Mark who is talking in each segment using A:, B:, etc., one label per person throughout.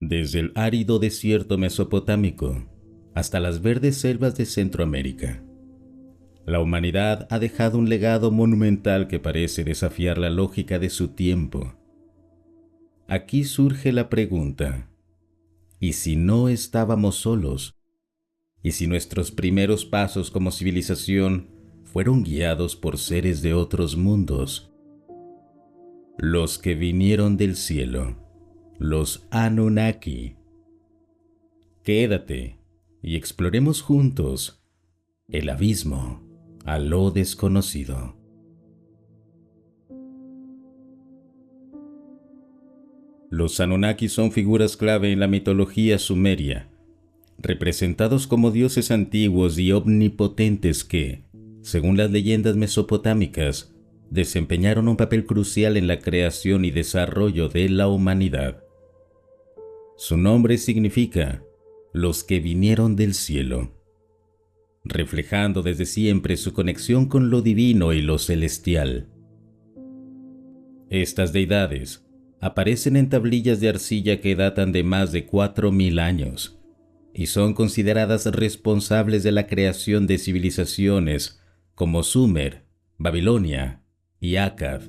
A: Desde el árido desierto mesopotámico hasta las verdes selvas de Centroamérica, la humanidad ha dejado un legado monumental que parece desafiar la lógica de su tiempo. Aquí surge la pregunta: ¿y si no estábamos solos? ¿Y si nuestros primeros pasos como civilización fueron guiados por seres de otros mundos? Los que vinieron del cielo, los Anunnaki. Quédate y exploremos juntos el abismo a lo desconocido. Los Anunnaki son figuras clave en la mitología sumeria, representados como dioses antiguos y omnipotentes que, según las leyendas mesopotámicas, desempeñaron un papel crucial en la creación y desarrollo de la humanidad. Su nombre significa los que vinieron del cielo, reflejando desde siempre su conexión con lo divino y lo celestial. Estas deidades aparecen en tablillas de arcilla que datan de más de 4000 años y son consideradas responsables de la creación de civilizaciones como Sumer, Babilonia y Akkad.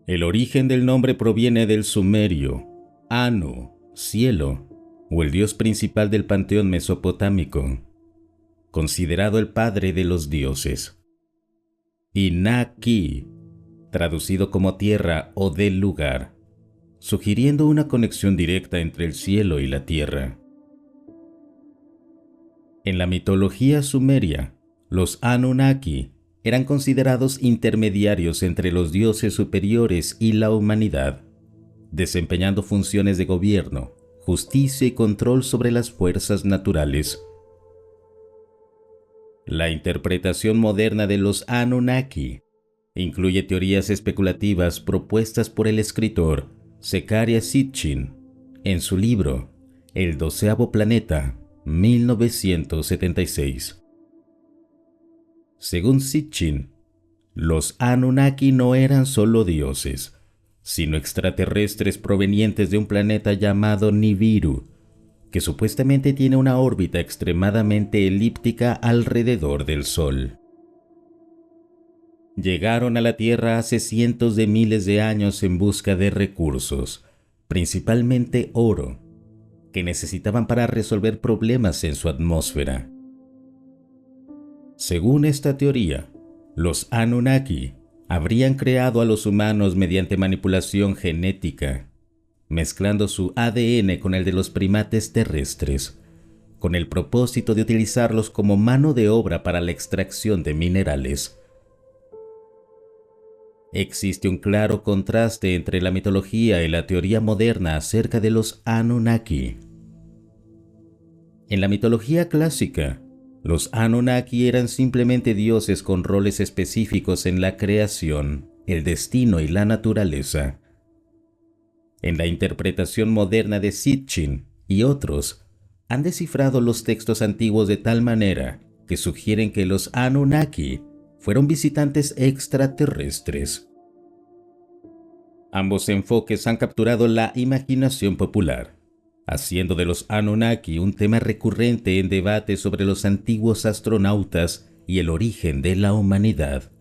A: El origen del nombre proviene del sumerio, Anu, cielo, o el dios principal del panteón mesopotámico, considerado el padre de los dioses, y Na-Ki, traducido como tierra o del lugar, sugiriendo una conexión directa entre el cielo y la tierra. En la mitología sumeria, los Anunnaki eran considerados intermediarios entre los dioses superiores y la humanidad, desempeñando funciones de gobierno, justicia y control sobre las fuerzas naturales. La interpretación moderna de los Anunnaki incluye teorías especulativas propuestas por el escritor Zecharia Sitchin en su libro El 12º planeta, 1976. Según Sitchin, los Anunnaki no eran solo dioses, sino extraterrestres provenientes de un planeta llamado Nibiru, que supuestamente tiene una órbita extremadamente elíptica alrededor del Sol. Llegaron a la Tierra hace cientos de miles de años en busca de recursos, principalmente oro, que necesitaban para resolver problemas en su atmósfera. Según esta teoría, los Anunnaki habrían creado a los humanos mediante manipulación genética, mezclando su ADN con el de los primates terrestres, con el propósito de utilizarlos como mano de obra para la extracción de minerales. Existe un claro contraste entre la mitología y la teoría moderna acerca de los Anunnaki. En la mitología clásica, los Anunnaki eran simplemente dioses con roles específicos en la creación, el destino y la naturaleza. En la interpretación moderna de Sitchin y otros, han descifrado los textos antiguos de tal manera que sugieren que los Anunnaki fueron visitantes extraterrestres. Ambos enfoques han capturado la imaginación popular, haciendo de los Anunnaki un tema recurrente en debates sobre los antiguos astronautas y el origen de la humanidad.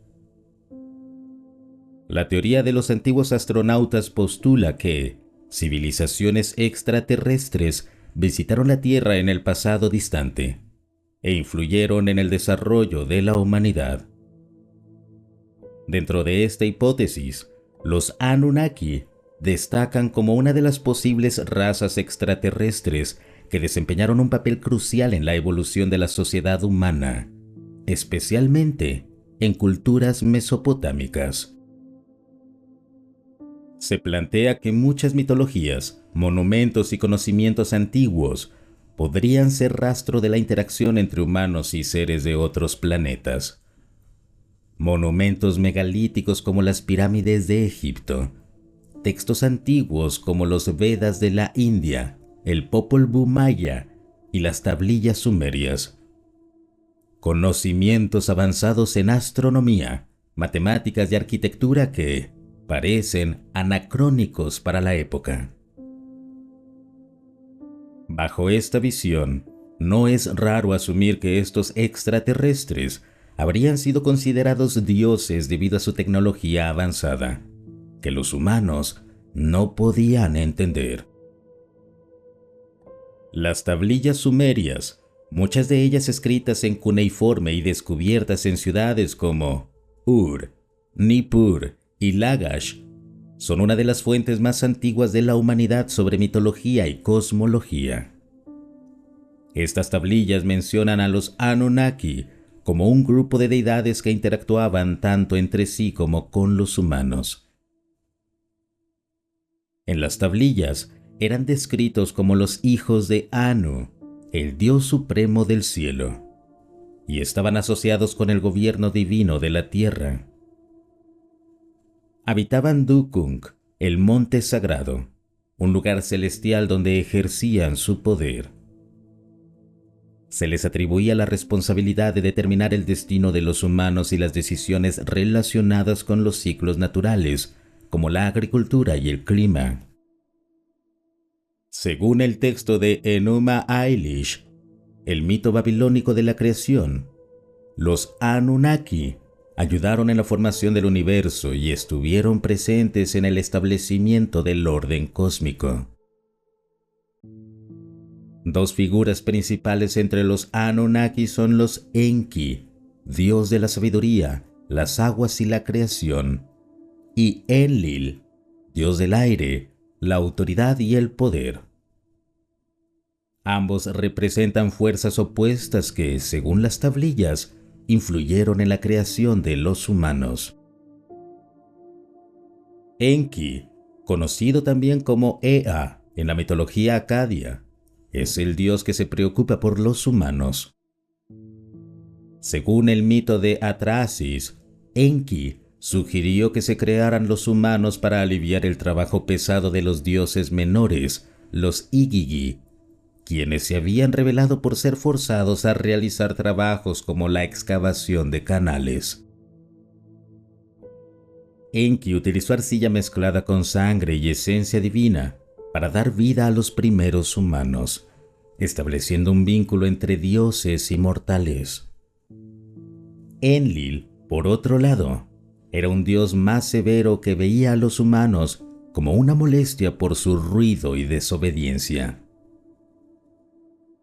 A: La teoría de los antiguos astronautas postula que civilizaciones extraterrestres visitaron la Tierra en el pasado distante e influyeron en el desarrollo de la humanidad. Dentro de esta hipótesis, los Anunnaki destacan como una de las posibles razas extraterrestres que desempeñaron un papel crucial en la evolución de la sociedad humana, especialmente en culturas mesopotámicas. Se plantea que muchas mitologías, monumentos y conocimientos antiguos podrían ser rastro de la interacción entre humanos y seres de otros planetas. Monumentos megalíticos como las pirámides de Egipto, textos antiguos como los Vedas de la India, el Popol Vuh maya y las tablillas sumerias. Conocimientos avanzados en astronomía, matemáticas y arquitectura que, parecen anacrónicos para la época. Bajo esta visión, no es raro asumir que estos extraterrestres habrían sido considerados dioses debido a su tecnología avanzada, que los humanos no podían entender. Las tablillas sumerias, muchas de ellas escritas en cuneiforme y descubiertas en ciudades como Ur, Nippur y Lagash, son una de las fuentes más antiguas de la humanidad sobre mitología y cosmología. Estas tablillas mencionan a los Anunnaki como un grupo de deidades que interactuaban tanto entre sí como con los humanos. En las tablillas eran descritos como los hijos de Anu, el dios supremo del cielo, y estaban asociados con el gobierno divino de la tierra. Habitaban Dukung, el monte sagrado, un lugar celestial donde ejercían su poder. Se les atribuía la responsabilidad de determinar el destino de los humanos y las decisiones relacionadas con los ciclos naturales, como la agricultura y el clima. Según el texto de Enuma Elish, el mito babilónico de la creación, los Anunnaki ayudaron en la formación del universo y estuvieron presentes en el establecimiento del orden cósmico. Dos figuras principales entre los Anunnaki son los Enki, dios de la sabiduría, las aguas y la creación, y Enlil, dios del aire, la autoridad y el poder. Ambos representan fuerzas opuestas que, según las tablillas, influyeron en la creación de los humanos. Enki, conocido también como Ea en la mitología acadia, es el dios que se preocupa por los humanos. Según el mito de Atrasis, Enki sugirió que se crearan los humanos para aliviar el trabajo pesado de los dioses menores, los Igigi, quienes se habían revelado por ser forzados a realizar trabajos como la excavación de canales. Enki utilizó arcilla mezclada con sangre y esencia divina para dar vida a los primeros humanos, estableciendo un vínculo entre dioses y mortales. Enlil, por otro lado, era un dios más severo que veía a los humanos como una molestia por su ruido y desobediencia.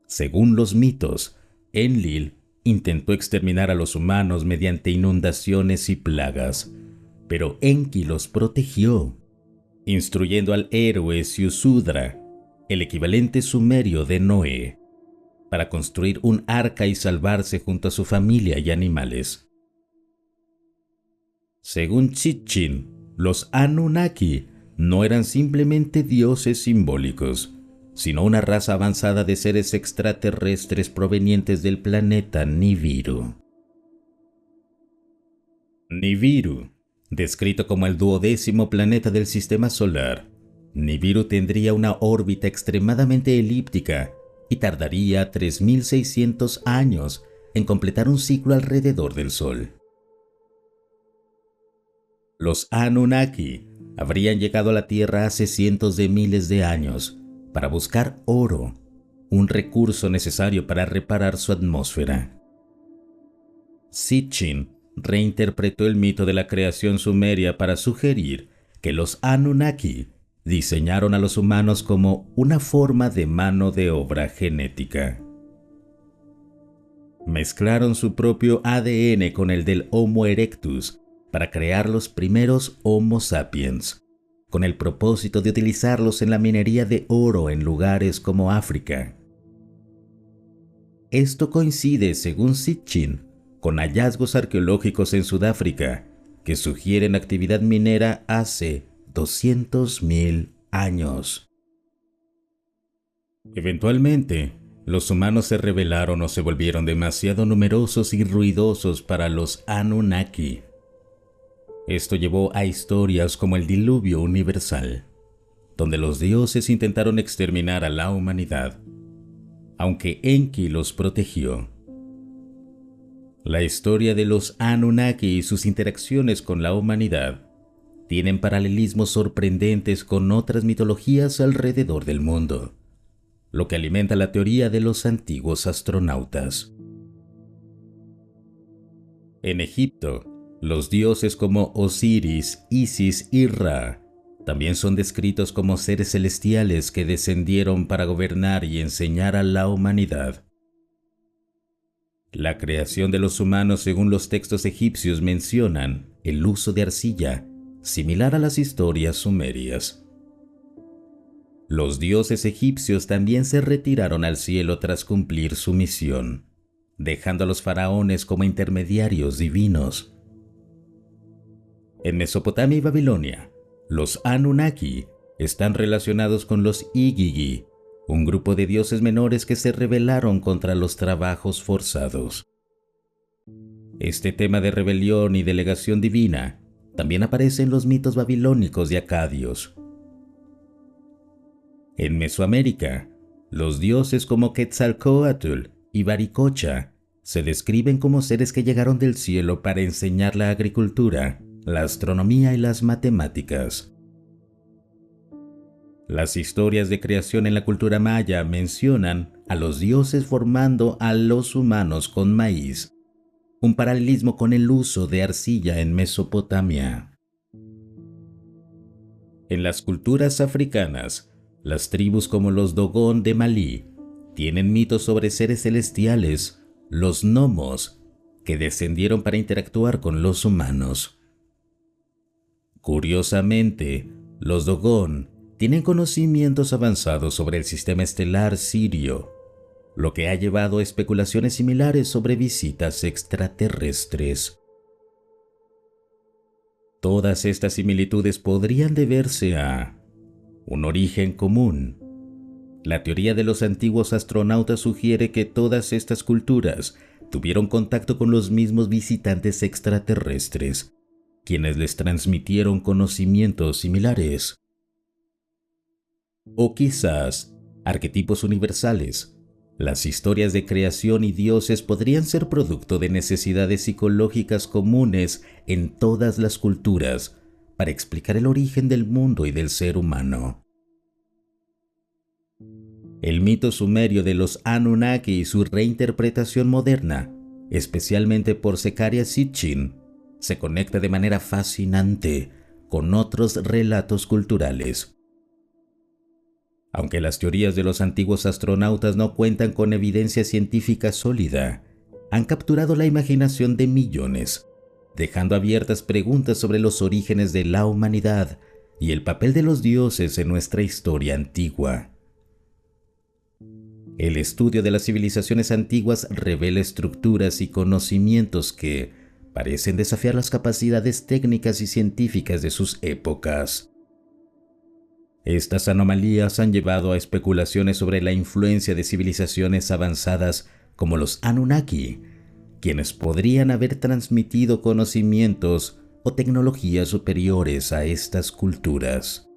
A: Según los mitos, Enlil intentó exterminar a los humanos mediante inundaciones y plagas, pero Enki los protegió, instruyendo al héroe Ziusudra, el equivalente sumerio de Noé, para construir un arca y salvarse junto a su familia y animales. Según Sitchin, los Anunnaki no eran simplemente dioses simbólicos, sino una raza avanzada de seres extraterrestres provenientes del planeta Nibiru. Nibiru, descrito como el 12º planeta del sistema solar, Nibiru tendría una órbita extremadamente elíptica y tardaría 3.600 años en completar un ciclo alrededor del Sol. Los Anunnaki habrían llegado a la Tierra hace cientos de miles de años para buscar oro, un recurso necesario para reparar su atmósfera. Sitchin reinterpretó el mito de la creación sumeria para sugerir que los Anunnaki diseñaron a los humanos como una forma de mano de obra genética. Mezclaron su propio ADN con el del Homo erectus para crear los primeros Homo sapiens, con el propósito de utilizarlos en la minería de oro en lugares como África. Esto coincide, según Sitchin, con hallazgos arqueológicos en Sudáfrica que sugieren actividad minera hace 200.000 años. Eventualmente, los humanos se rebelaron o se volvieron demasiado numerosos y ruidosos para los Anunnaki. Esto llevó a historias como el diluvio universal, donde los dioses intentaron exterminar a la humanidad, aunque Enki los protegió. La historia de los Anunnaki y sus interacciones con la humanidad tienen paralelismos sorprendentes con otras mitologías alrededor del mundo, lo que alimenta la teoría de los antiguos astronautas. En Egipto, los dioses como Osiris, Isis y Ra también son descritos como seres celestiales que descendieron para gobernar y enseñar a la humanidad. La creación de los humanos, según los textos egipcios, mencionan el uso de arcilla, similar a las historias sumerias. Los dioses egipcios también se retiraron al cielo tras cumplir su misión, dejando a los faraones como intermediarios divinos. En Mesopotamia y Babilonia, los Anunnaki están relacionados con los Igigi, un grupo de dioses menores que se rebelaron contra los trabajos forzados. Este tema de rebelión y delegación divina también aparece en los mitos babilónicos y acadios. En Mesoamérica, los dioses como Quetzalcóatl y Baricocha se describen como seres que llegaron del cielo para enseñar la agricultura, la astronomía y las matemáticas. Las historias de creación en la cultura maya mencionan a los dioses formando a los humanos con maíz, un paralelismo con el uso de arcilla en Mesopotamia. En las culturas africanas, las tribus como los Dogon de Malí tienen mitos sobre seres celestiales, los gnomos, que descendieron para interactuar con los humanos. Curiosamente, los Dogon tienen conocimientos avanzados sobre el sistema estelar Sirio, lo que ha llevado a especulaciones similares sobre visitas extraterrestres. Todas estas similitudes podrían deberse a un origen común. La teoría de los antiguos astronautas sugiere que todas estas culturas tuvieron contacto con los mismos visitantes extraterrestres, quienes les transmitieron conocimientos similares. O quizás arquetipos universales. Las historias de creación y dioses podrían ser producto de necesidades psicológicas comunes en todas las culturas para explicar el origen del mundo y del ser humano. El mito sumerio de los Anunnaki y su reinterpretación moderna, especialmente por Zecharia Sitchin, se conecta de manera fascinante con otros relatos culturales. Aunque las teorías de los antiguos astronautas no cuentan con evidencia científica sólida, han capturado la imaginación de millones, dejando abiertas preguntas sobre los orígenes de la humanidad y el papel de los dioses en nuestra historia antigua. El estudio de las civilizaciones antiguas revela estructuras y conocimientos que parecen desafiar las capacidades técnicas y científicas de sus épocas. Estas anomalías han llevado a especulaciones sobre la influencia de civilizaciones avanzadas como los Anunnaki, quienes podrían haber transmitido conocimientos o tecnologías superiores a estas culturas.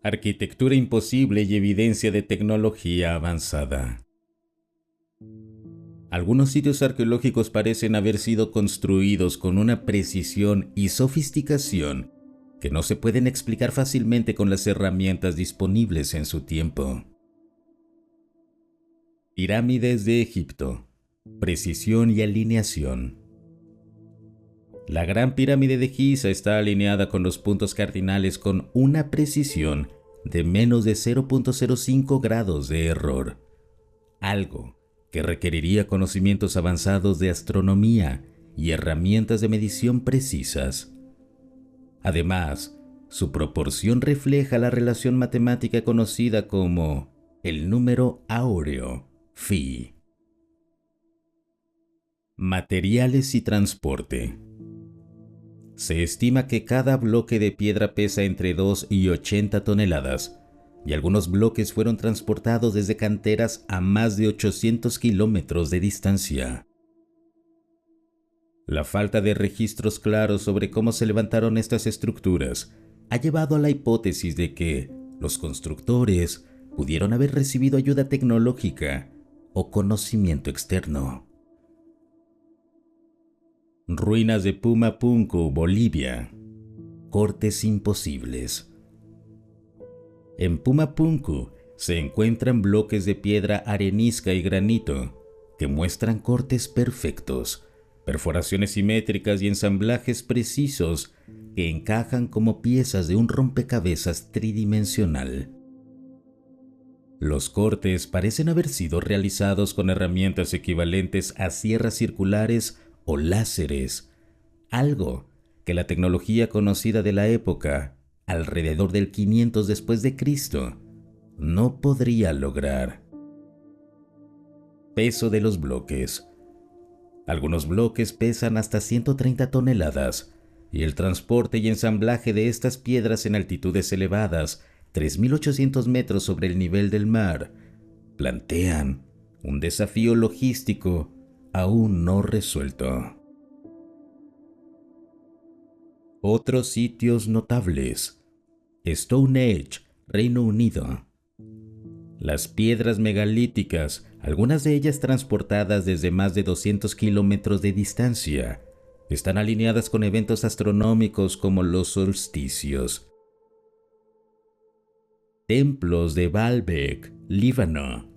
A: Arquitectura imposible y evidencia de tecnología avanzada. Algunos sitios arqueológicos parecen haber sido construidos con una precisión y sofisticación que no se pueden explicar fácilmente con las herramientas disponibles en su tiempo. Pirámides de Egipto. Precisión y alineación. La Gran Pirámide de Giza está alineada con los puntos cardinales con una precisión de menos de 0.05 grados de error, algo que requeriría conocimientos avanzados de astronomía y herramientas de medición precisas. Además, su proporción refleja la relación matemática conocida como el número áureo, Phi. Materiales y transporte. Se estima que cada bloque de piedra pesa entre 2 y 80 toneladas, y algunos bloques fueron transportados desde canteras a más de 800 kilómetros de distancia. La falta de registros claros sobre cómo se levantaron estas estructuras ha llevado a la hipótesis de que los constructores pudieron haber recibido ayuda tecnológica o conocimiento externo. Ruinas de Pumapunku, Bolivia. Cortes imposibles. En Pumapunku se encuentran bloques de piedra arenisca y granito que muestran cortes perfectos, perforaciones simétricas y ensamblajes precisos que encajan como piezas de un rompecabezas tridimensional. Los cortes parecen haber sido realizados con herramientas equivalentes a sierras circulares o láseres, algo que la tecnología conocida de la época, alrededor del 500 después de Cristo, no podría lograr. Peso de los bloques. Algunos bloques pesan hasta 130 toneladas, y el transporte y ensamblaje de estas piedras en altitudes elevadas, 3.800 metros sobre el nivel del mar, plantean un desafío logístico aún no resuelto. Otros sitios notables. Stonehenge, Reino Unido. Las piedras megalíticas, algunas de ellas transportadas desde más de 200 kilómetros de distancia, están alineadas con eventos astronómicos como los solsticios. Templos de Baalbek, Líbano.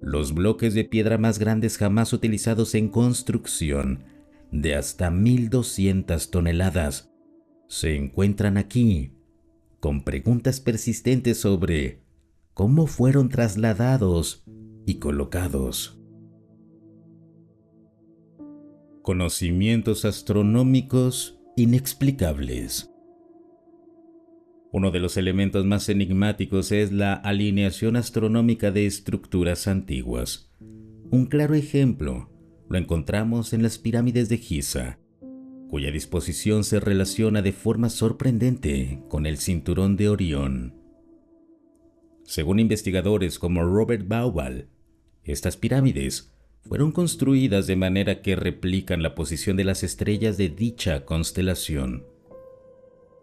A: Los bloques de piedra más grandes jamás utilizados en construcción, de hasta 1.200 toneladas, se encuentran aquí, con preguntas persistentes sobre cómo fueron trasladados y colocados. Conocimientos astronómicos inexplicables. Uno de los elementos más enigmáticos es la alineación astronómica de estructuras antiguas. Un claro ejemplo lo encontramos en las pirámides de Giza, cuya disposición se relaciona de forma sorprendente con el cinturón de Orión. Según investigadores como Robert Bauval, estas pirámides fueron construidas de manera que replican la posición de las estrellas de dicha constelación,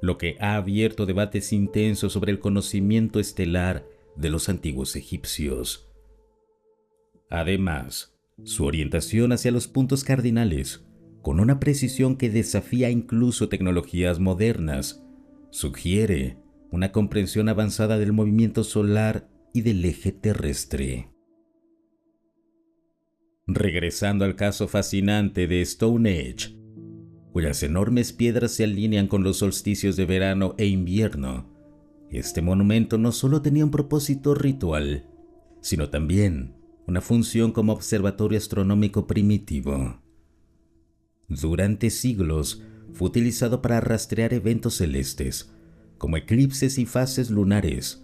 A: lo que ha abierto debates intensos sobre el conocimiento estelar de los antiguos egipcios. Además, su orientación hacia los puntos cardinales, con una precisión que desafía incluso tecnologías modernas, sugiere una comprensión avanzada del movimiento solar y del eje terrestre. Regresando al caso fascinante de Stonehenge, cuyas enormes piedras se alinean con los solsticios de verano e invierno, este monumento no solo tenía un propósito ritual, sino también una función como observatorio astronómico primitivo. Durante siglos fue utilizado para rastrear eventos celestes, como eclipses y fases lunares,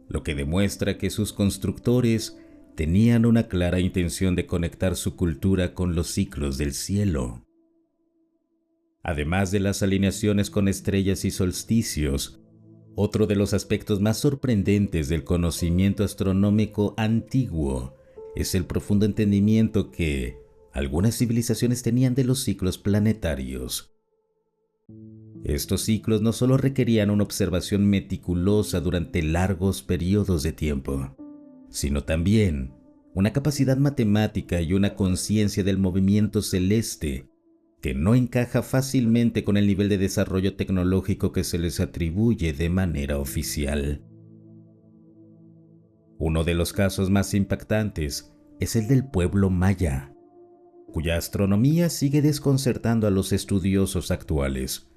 A: lo que demuestra que sus constructores tenían una clara intención de conectar su cultura con los ciclos del cielo. Además de las alineaciones con estrellas y solsticios, otro de los aspectos más sorprendentes del conocimiento astronómico antiguo es el profundo entendimiento que algunas civilizaciones tenían de los ciclos planetarios. Estos ciclos no solo requerían una observación meticulosa durante largos periodos de tiempo, sino también una capacidad matemática y una conciencia del movimiento celeste que no encaja fácilmente con el nivel de desarrollo tecnológico que se les atribuye de manera oficial. Uno de los casos más impactantes es el del pueblo maya, cuya astronomía sigue desconcertando a los estudiosos actuales.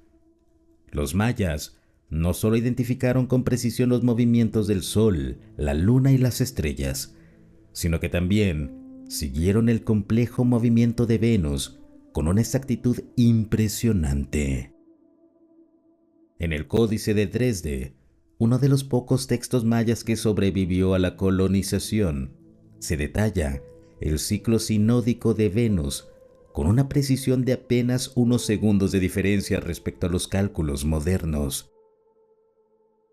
A: Los mayas no solo identificaron con precisión los movimientos del Sol, la Luna y las estrellas, sino que también siguieron el complejo movimiento de Venus con una exactitud impresionante. En el Códice de Dresde, uno de los pocos textos mayas que sobrevivió a la colonización, se detalla el ciclo sinódico de Venus con una precisión de apenas unos segundos de diferencia respecto a los cálculos modernos.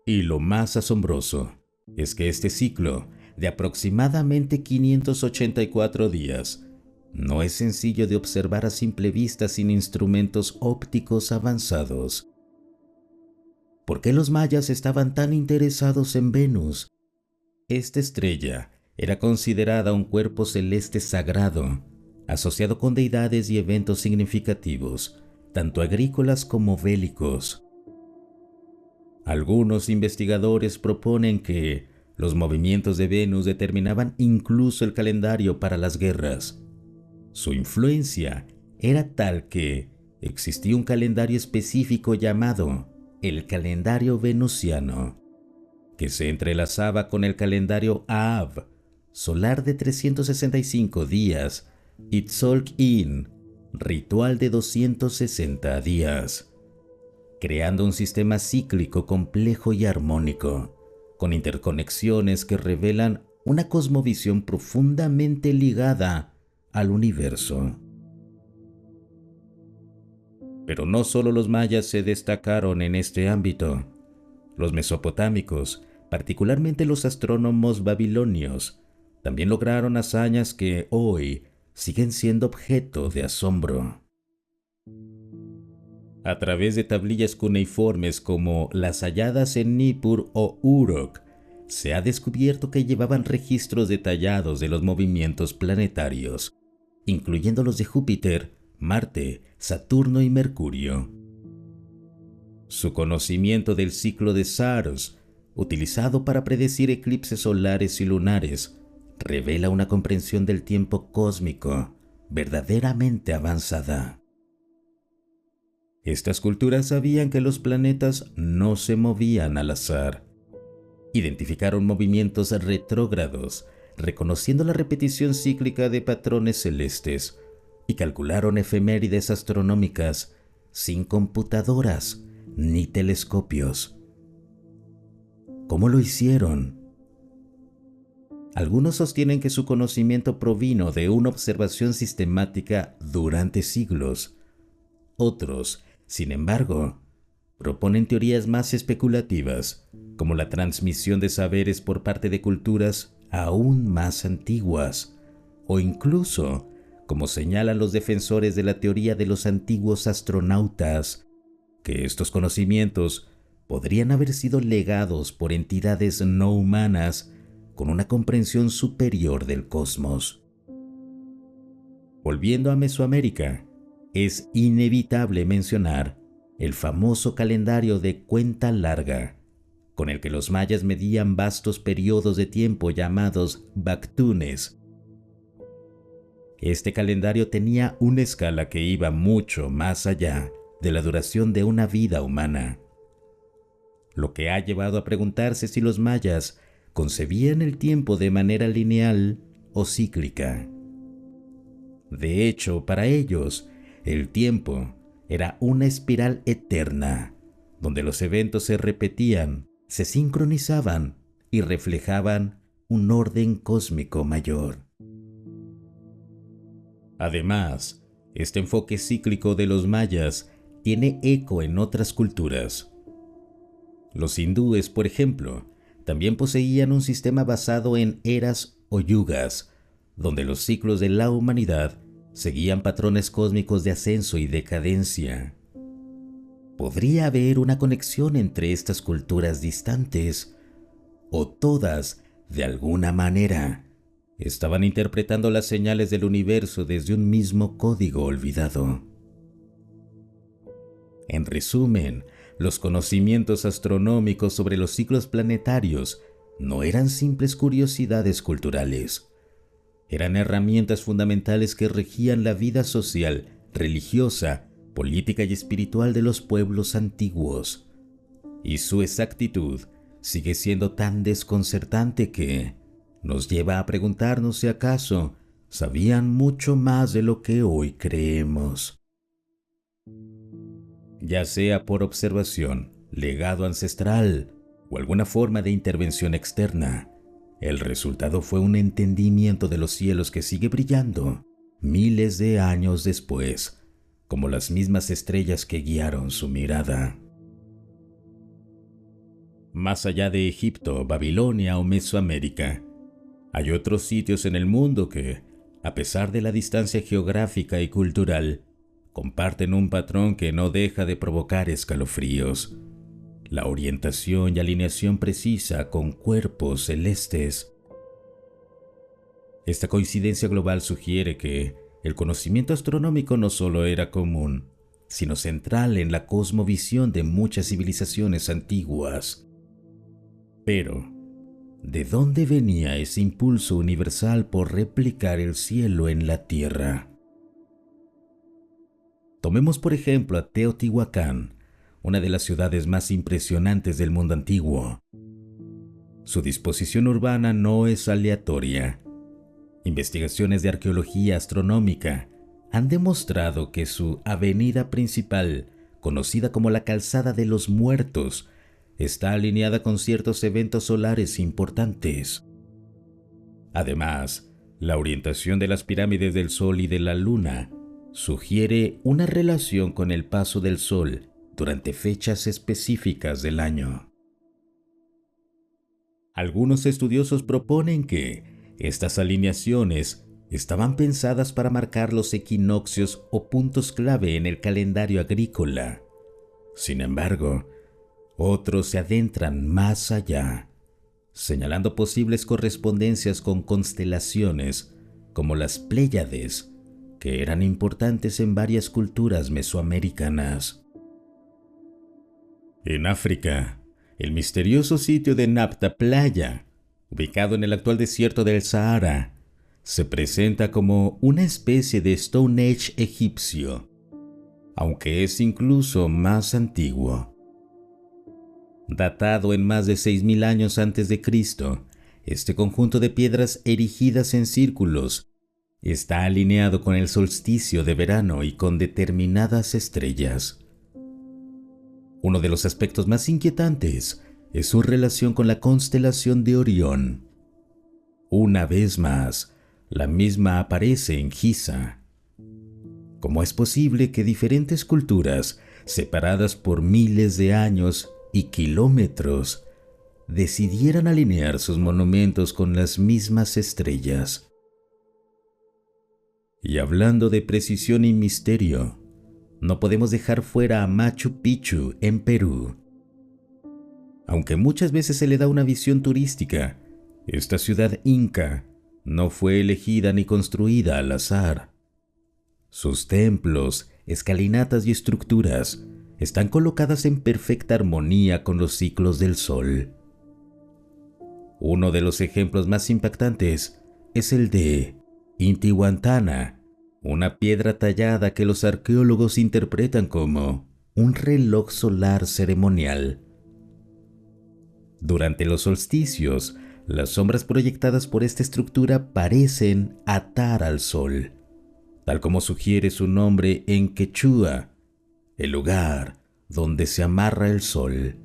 A: Y lo más asombroso es que este ciclo, de aproximadamente 584 días, no es sencillo de observar a simple vista sin instrumentos ópticos avanzados. ¿Por qué los mayas estaban tan interesados en Venus? Esta estrella era considerada un cuerpo celeste sagrado, asociado con deidades y eventos significativos, tanto agrícolas como bélicos. Algunos investigadores proponen que los movimientos de Venus determinaban incluso el calendario para las guerras. Su influencia era tal que existía un calendario específico llamado el calendario venusiano, que se entrelazaba con el calendario Av, solar de 365 días, y Tzolk'in, ritual de 260 días, creando un sistema cíclico complejo y armónico, con interconexiones que revelan una cosmovisión profundamente ligada al universo. Pero no solo los mayas se destacaron en este ámbito. Los mesopotámicos, particularmente los astrónomos babilonios, también lograron hazañas que hoy siguen siendo objeto de asombro. A través de tablillas cuneiformes como las halladas en Nippur o Uruk, se ha descubierto que llevaban registros detallados de los movimientos planetarios, incluyendo los de Júpiter, Marte, Saturno y Mercurio. Su conocimiento del ciclo de Saros, utilizado para predecir eclipses solares y lunares, revela una comprensión del tiempo cósmico verdaderamente avanzada. Estas culturas sabían que los planetas no se movían al azar. Identificaron movimientos retrógrados, reconociendo la repetición cíclica de patrones celestes, y calcularon efemérides astronómicas sin computadoras ni telescopios. ¿Cómo lo hicieron? Algunos sostienen que su conocimiento provino de una observación sistemática durante siglos. Otros, sin embargo, proponen teorías más especulativas, como la transmisión de saberes por parte de culturas aún más antiguas, o incluso, como señalan los defensores de la teoría de los antiguos astronautas, que estos conocimientos podrían haber sido legados por entidades no humanas con una comprensión superior del cosmos. Volviendo a Mesoamérica, es inevitable mencionar el famoso calendario de cuenta larga, con el que los mayas medían vastos periodos de tiempo llamados bactunes. Este calendario tenía una escala que iba mucho más allá de la duración de una vida humana, lo que ha llevado a preguntarse si los mayas concebían el tiempo de manera lineal o cíclica. De hecho, para ellos, el tiempo era una espiral eterna, donde los eventos se repetían, se sincronizaban y reflejaban un orden cósmico mayor. Además, este enfoque cíclico de los mayas tiene eco en otras culturas. Los hindúes, por ejemplo, también poseían un sistema basado en eras o yugas, donde los ciclos de la humanidad seguían patrones cósmicos de ascenso y decadencia. ¿Podría haber una conexión entre estas culturas distantes? ¿O todas, de alguna manera, estaban interpretando las señales del universo desde un mismo código olvidado? En resumen, los conocimientos astronómicos sobre los ciclos planetarios no eran simples curiosidades culturales. Eran herramientas fundamentales que regían la vida social, religiosa, política y espiritual de los pueblos antiguos. Y su exactitud sigue siendo tan desconcertante que nos lleva a preguntarnos si acaso sabían mucho más de lo que hoy creemos. Ya sea por observación, legado ancestral o alguna forma de intervención externa, el resultado fue un entendimiento de los cielos que sigue brillando miles de años después, como las mismas estrellas que guiaron su mirada. Más allá de Egipto, Babilonia o Mesoamérica, hay otros sitios en el mundo que, a pesar de la distancia geográfica y cultural, comparten un patrón que no deja de provocar escalofríos: la orientación y alineación precisa con cuerpos celestes. Esta coincidencia global sugiere que el conocimiento astronómico no solo era común, sino central en la cosmovisión de muchas civilizaciones antiguas. Pero, ¿de dónde venía ese impulso universal por replicar el cielo en la tierra? Tomemos por ejemplo a Teotihuacán, una de las ciudades más impresionantes del mundo antiguo. Su disposición urbana no es aleatoria. Investigaciones de arqueología astronómica han demostrado que su avenida principal, conocida como la Calzada de los Muertos, está alineada con ciertos eventos solares importantes. Además, la orientación de las pirámides del Sol y de la Luna sugiere una relación con el paso del Sol durante fechas específicas del año. Algunos estudiosos proponen que estas alineaciones estaban pensadas para marcar los equinoccios o puntos clave en el calendario agrícola. Sin embargo, otros se adentran más allá, señalando posibles correspondencias con constelaciones como las Pléyades, que eran importantes en varias culturas mesoamericanas. En África, el misterioso sitio de Napta Playa, ubicado en el actual desierto del Sahara, se presenta como una especie de Stone Age egipcio, aunque es incluso más antiguo. Datado en más de 6.000 años antes de Cristo, este conjunto de piedras erigidas en círculos está alineado con el solsticio de verano y con determinadas estrellas. Uno de los aspectos más inquietantes es su relación con la constelación de Orión. Una vez más, la misma aparece en Giza. ¿Cómo es posible que diferentes culturas, separadas por miles de años y kilómetros, decidieran alinear sus monumentos con las mismas estrellas? Y hablando de precisión y misterio, no podemos dejar fuera a Machu Picchu en Perú. Aunque muchas veces se le da una visión turística, esta ciudad inca no fue elegida ni construida al azar. Sus templos, escalinatas y estructuras están colocadas en perfecta armonía con los ciclos del sol. Uno de los ejemplos más impactantes es el de Intihuatana, una piedra tallada que los arqueólogos interpretan como un reloj solar ceremonial. Durante los solsticios, las sombras proyectadas por esta estructura parecen atar al sol, tal como sugiere su nombre en quechua, el lugar donde se amarra el sol.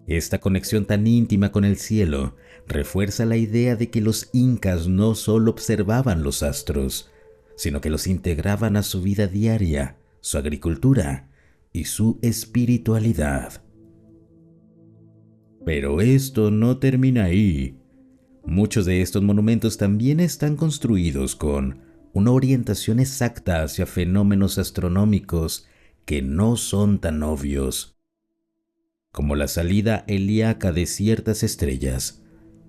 A: Esta conexión tan íntima con el cielo refuerza la idea de que los incas no solo observaban los astros, sino que los integraban a su vida diaria, su agricultura y su espiritualidad. Pero esto no termina ahí. Muchos de estos monumentos también están construidos con una orientación exacta hacia fenómenos astronómicos que no son tan obvios, como la salida helíaca de ciertas estrellas,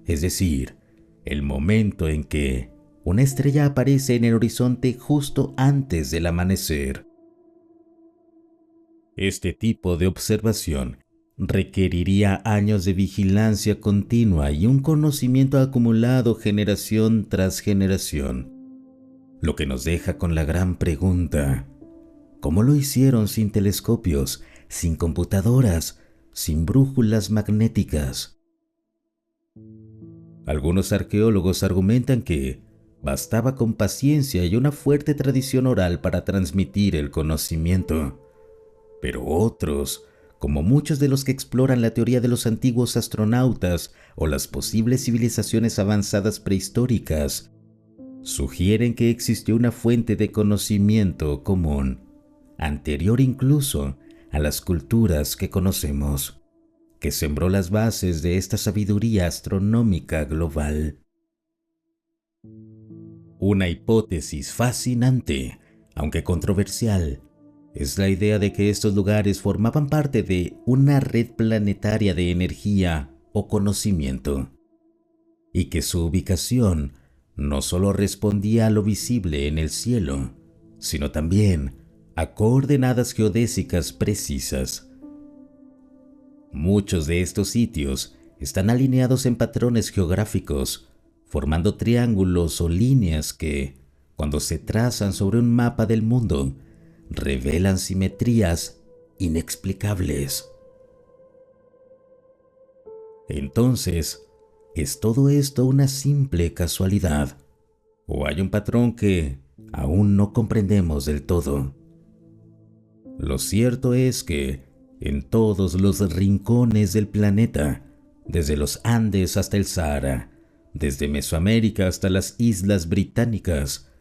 A: es decir, el momento en que una estrella aparece en el horizonte justo antes del amanecer. Este tipo de observación requeriría años de vigilancia continua y un conocimiento acumulado generación tras generación, lo que nos deja con la gran pregunta: ¿cómo lo hicieron sin telescopios, sin computadoras, sin brújulas magnéticas? Algunos arqueólogos argumentan que bastaba con paciencia y una fuerte tradición oral para transmitir el conocimiento, pero otros, como muchos de los que exploran la teoría de los antiguos astronautas o las posibles civilizaciones avanzadas prehistóricas, sugieren que existió una fuente de conocimiento común, anterior incluso a las culturas que conocemos, que sembró las bases de esta sabiduría astronómica global. Una hipótesis fascinante, aunque controversial, es la idea de que estos lugares formaban parte de una red planetaria de energía o conocimiento, y que su ubicación no solo respondía a lo visible en el cielo, sino también a coordenadas geodésicas precisas. Muchos de estos sitios están alineados en patrones geográficos, formando triángulos o líneas que, cuando se trazan sobre un mapa del mundo, revelan simetrías inexplicables. Entonces, ¿es todo esto una simple casualidad? ¿O hay un patrón que aún no comprendemos del todo? Lo cierto es que en todos los rincones del planeta, desde los Andes hasta el Sahara, desde Mesoamérica hasta las Islas Británicas,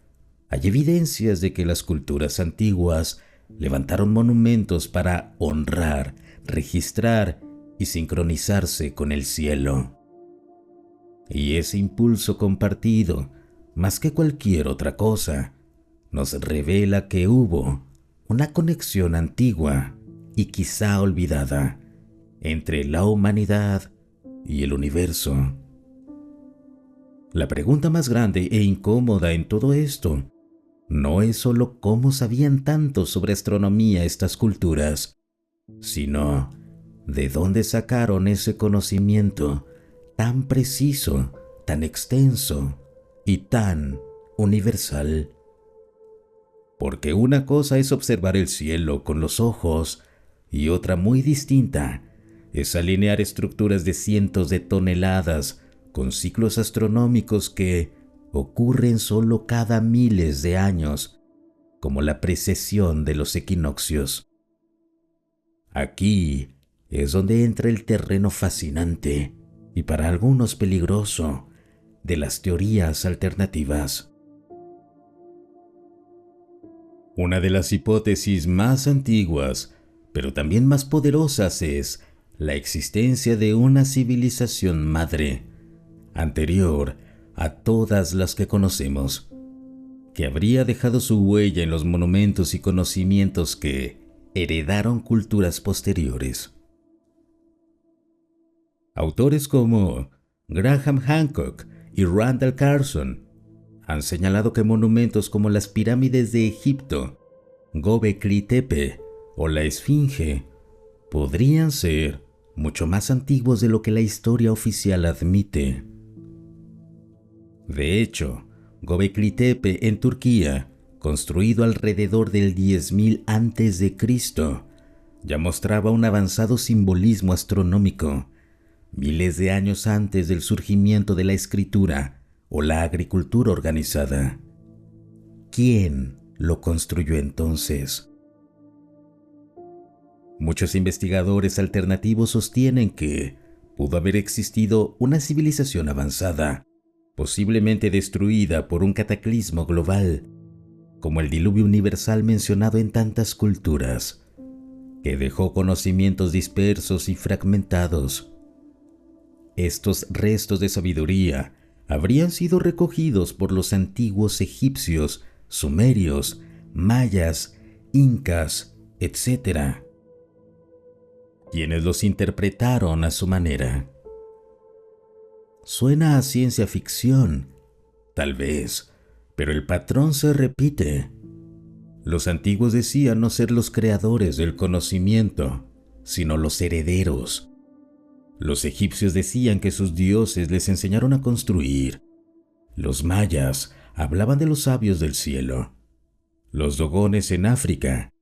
A: hay evidencias de que las culturas antiguas levantaron monumentos para honrar, registrar y sincronizarse con el cielo. Y ese impulso compartido, más que cualquier otra cosa, nos revela que hubo una conexión antigua y quizá olvidada entre la humanidad y el universo. La pregunta más grande e incómoda en todo esto no es solo cómo sabían tanto sobre astronomía estas culturas, sino de dónde sacaron ese conocimiento tan preciso, tan extenso y tan universal. Porque una cosa es observar el cielo con los ojos y otra muy distinta es alinear estructuras de cientos de toneladas con ciclos astronómicos que ocurren solo cada miles de años, como la precesión de los equinoccios. Aquí es donde entra el terreno fascinante y para algunos peligroso de las teorías alternativas. Una de las hipótesis más antiguas, pero también más poderosas, es la existencia de una civilización madre, anterior a todas las que conocemos, que habría dejado su huella en los monumentos y conocimientos que heredaron culturas posteriores. Autores como Graham Hancock y Randall Carlson han señalado que monumentos como las pirámides de Egipto, Göbekli Tepe o la Esfinge podrían ser mucho más antiguos de lo que la historia oficial admite. De hecho, Göbekli Tepe en Turquía, construido alrededor del 10.000 a.C., ya mostraba un avanzado simbolismo astronómico, miles de años antes del surgimiento de la escritura o la agricultura organizada. ¿Quién lo construyó entonces? Muchos investigadores alternativos sostienen que pudo haber existido una civilización avanzada, posiblemente destruida por un cataclismo global, como el diluvio universal mencionado en tantas culturas, que dejó conocimientos dispersos y fragmentados. Estos restos de sabiduría habrían sido recogidos por los antiguos egipcios, sumerios, mayas, incas, etc., quienes los interpretaron a su manera. Suena a ciencia ficción, tal vez, pero el patrón se repite. Los antiguos decían no ser los creadores del conocimiento, sino los herederos. Los egipcios decían que sus dioses les enseñaron a construir. Los mayas hablaban de los sabios del cielo. Los dogones en África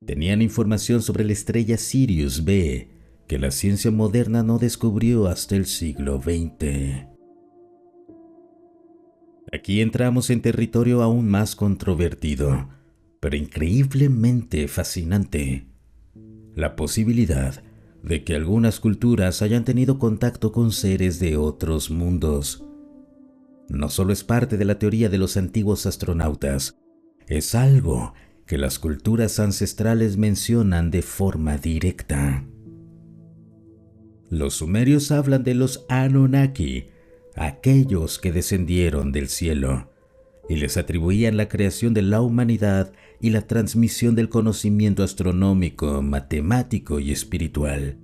A: tenían información sobre la estrella Sirius B, que la ciencia moderna no descubrió hasta el siglo XX. Aquí entramos en territorio aún más controvertido, pero increíblemente fascinante. La posibilidad de que algunas culturas hayan tenido contacto con seres de otros mundos. No solo es parte de la teoría de los antiguos astronautas, es algo que las culturas ancestrales mencionan de forma directa. Los sumerios hablan de los Anunnaki, aquellos que descendieron del cielo, y les atribuían la creación de la humanidad y la transmisión del conocimiento astronómico, matemático y espiritual.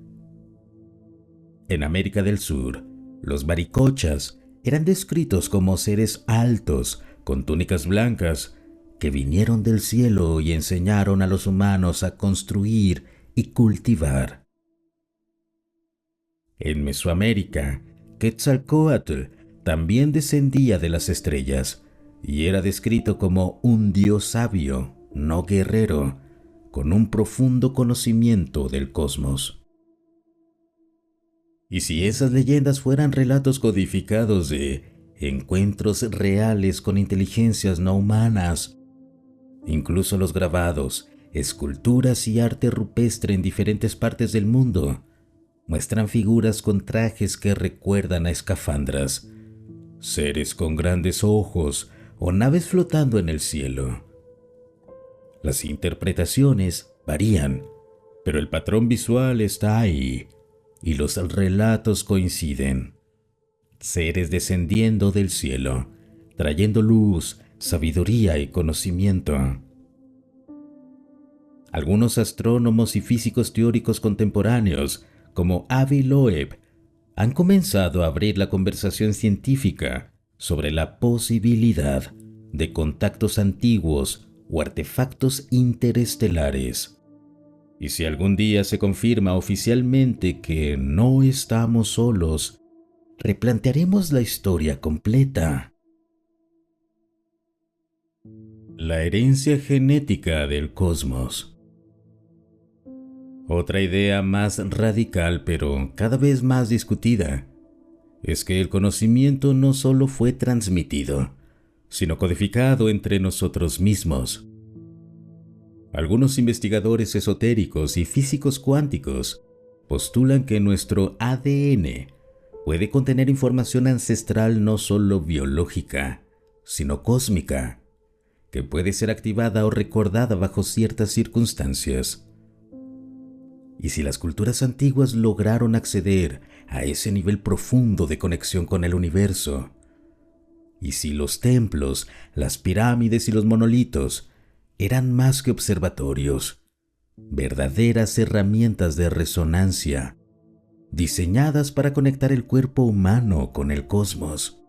A: En América del Sur, los Baricochas eran descritos como seres altos, con túnicas blancas, que vinieron del cielo y enseñaron a los humanos a construir y cultivar. En Mesoamérica, Quetzalcóatl también descendía de las estrellas y era descrito como un dios sabio, no guerrero, con un profundo conocimiento del cosmos. Y si esas leyendas fueran relatos codificados de encuentros reales con inteligencias no humanas, incluso los grabados, esculturas y arte rupestre en diferentes partes del mundo muestran figuras con trajes que recuerdan a escafandras, seres con grandes ojos o naves flotando en el cielo. Las interpretaciones varían, pero el patrón visual está ahí y los relatos coinciden. Seres descendiendo del cielo, trayendo luz, sabiduría y conocimiento. Algunos astrónomos y físicos teóricos contemporáneos, como Avi Loeb, han comenzado a abrir la conversación científica sobre la posibilidad de contactos antiguos o artefactos interestelares. Y si algún día se confirma oficialmente que no estamos solos, replantearemos la historia completa. La herencia genética del cosmos. Otra idea más radical, pero cada vez más discutida, es que el conocimiento no solo fue transmitido, sino codificado entre nosotros mismos. Algunos investigadores esotéricos y físicos cuánticos postulan que nuestro ADN puede contener información ancestral no solo biológica, sino cósmica, que puede ser activada o recordada bajo ciertas circunstancias. Y si las culturas antiguas lograron acceder a ese nivel profundo de conexión con el universo, y si los templos, las pirámides y los monolitos eran más que observatorios, verdaderas herramientas de resonancia, diseñadas para conectar el cuerpo humano con el cosmos.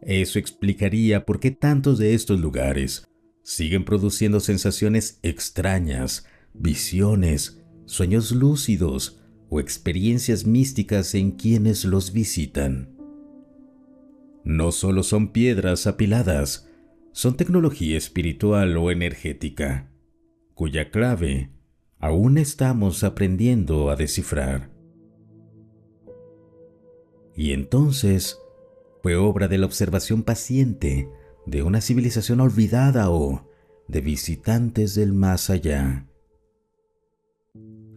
A: Eso explicaría por qué tantos de estos lugares siguen produciendo sensaciones extrañas, visiones, sueños lúcidos o experiencias místicas en quienes los visitan. No solo son piedras apiladas, son tecnología espiritual o energética, cuya clave aún estamos aprendiendo a descifrar. Y entonces fue obra de la observación paciente de una civilización olvidada o de visitantes del más allá.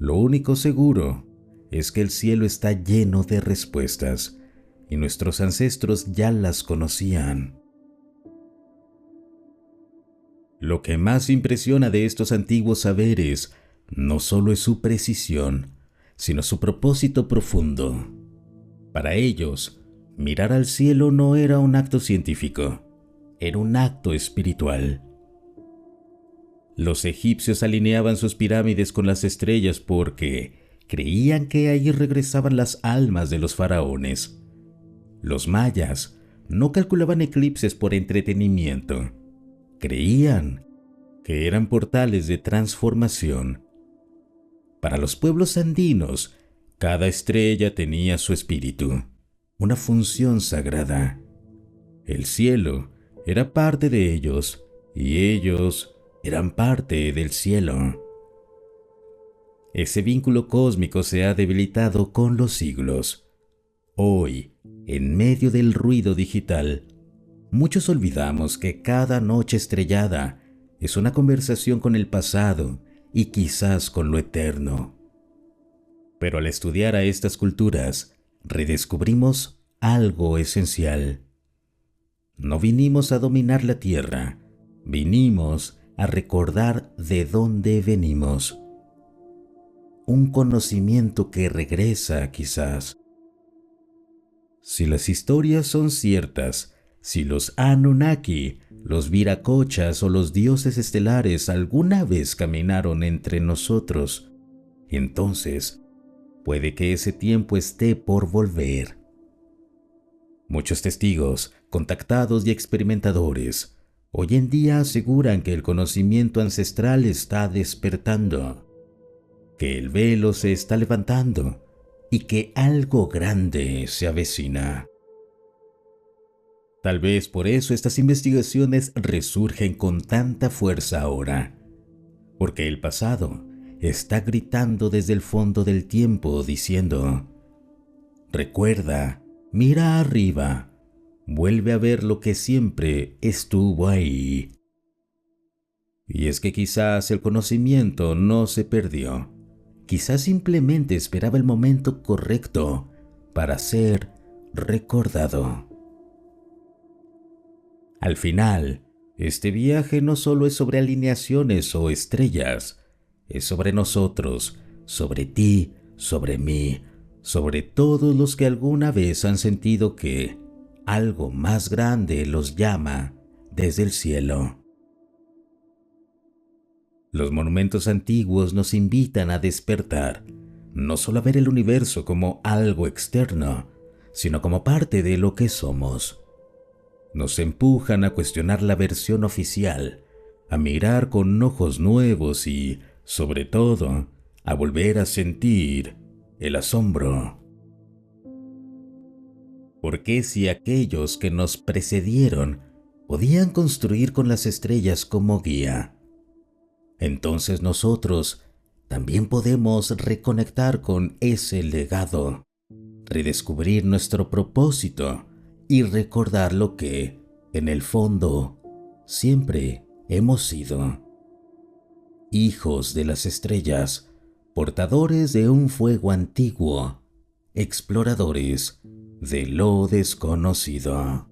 A: Lo único seguro es que el cielo está lleno de respuestas y nuestros ancestros ya las conocían. Lo que más impresiona de estos antiguos saberes no solo es su precisión, sino su propósito profundo. Para ellos, mirar al cielo no era un acto científico, era un acto espiritual. Los egipcios alineaban sus pirámides con las estrellas porque creían que ahí regresaban las almas de los faraones. Los mayas no calculaban eclipses por entretenimiento. Creían que eran portales de transformación. Para los pueblos andinos, cada estrella tenía su espíritu, una función sagrada. El cielo era parte de ellos y ellos eran parte del cielo. Ese vínculo cósmico se ha debilitado con los siglos. Hoy, en medio del ruido digital, muchos olvidamos que cada noche estrellada es una conversación con el pasado y quizás con lo eterno. Pero al estudiar a estas culturas, redescubrimos algo esencial. No vinimos a dominar la tierra, vinimos a recordar de dónde venimos. Un conocimiento que regresa quizás. Si las historias son ciertas, si los Anunnaki, los Viracochas o los dioses estelares alguna vez caminaron entre nosotros, entonces puede que ese tiempo esté por volver. Muchos testigos, contactados y experimentadores hoy en día aseguran que el conocimiento ancestral está despertando, que el velo se está levantando y que algo grande se avecina. Tal vez por eso estas investigaciones resurgen con tanta fuerza ahora, porque el pasado está gritando desde el fondo del tiempo diciendo: recuerda, mira arriba, vuelve a ver lo que siempre estuvo ahí. Y es que quizás el conocimiento no se perdió, quizás simplemente esperaba el momento correcto para ser recordado. Al final, este viaje no solo es sobre alineaciones o estrellas, es sobre nosotros, sobre ti, sobre mí, sobre todos los que alguna vez han sentido que algo más grande los llama desde el cielo. Los monumentos antiguos nos invitan a despertar, no solo a ver el universo como algo externo, sino como parte de lo que somos. Nos empujan a cuestionar la versión oficial, a mirar con ojos nuevos y, sobre todo, a volver a sentir el asombro. Porque si aquellos que nos precedieron podían construir con las estrellas como guía, entonces nosotros también podemos reconectar con ese legado, redescubrir nuestro propósito y recordar lo que, en el fondo, siempre hemos sido: hijos de las estrellas, portadores de un fuego antiguo, exploradores de lo desconocido.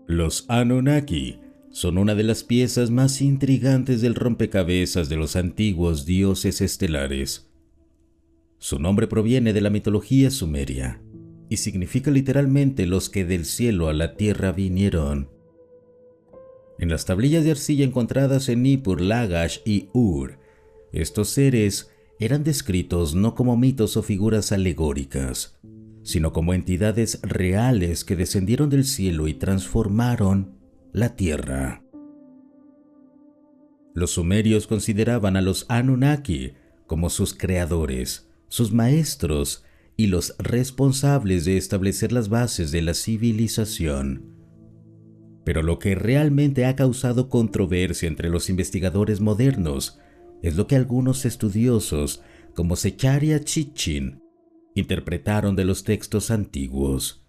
A: Los Anunnaki son una de las piezas más intrigantes del rompecabezas de los antiguos dioses estelares. Su nombre proviene de la mitología sumeria y significa literalmente los que del cielo a la tierra vinieron. En las tablillas de arcilla encontradas en Nippur, Lagash y Ur, estos seres eran descritos no como mitos o figuras alegóricas, sino como entidades reales que descendieron del cielo y transformaron la tierra. Los sumerios consideraban a los Anunnaki como sus creadores, sus maestros y los responsables de establecer las bases de la civilización. Pero lo que realmente ha causado controversia entre los investigadores modernos es lo que algunos estudiosos, como Zecharia Sitchin, interpretaron de los textos antiguos: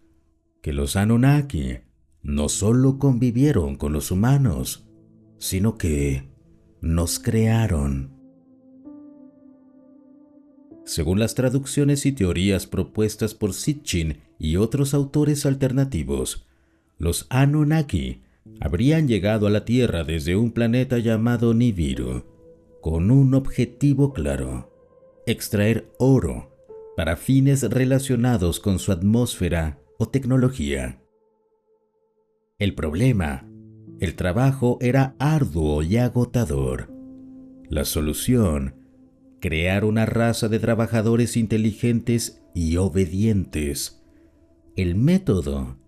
A: que los Anunnaki no solo convivieron con los humanos, sino que nos crearon. Según las traducciones y teorías propuestas por Sitchin y otros autores alternativos, los Anunnaki habrían llegado a la Tierra desde un planeta llamado Nibiru, con un objetivo claro: extraer oro para fines relacionados con su atmósfera o tecnología. El problema: el trabajo era arduo y agotador. La solución: crear una raza de trabajadores inteligentes y obedientes. El método: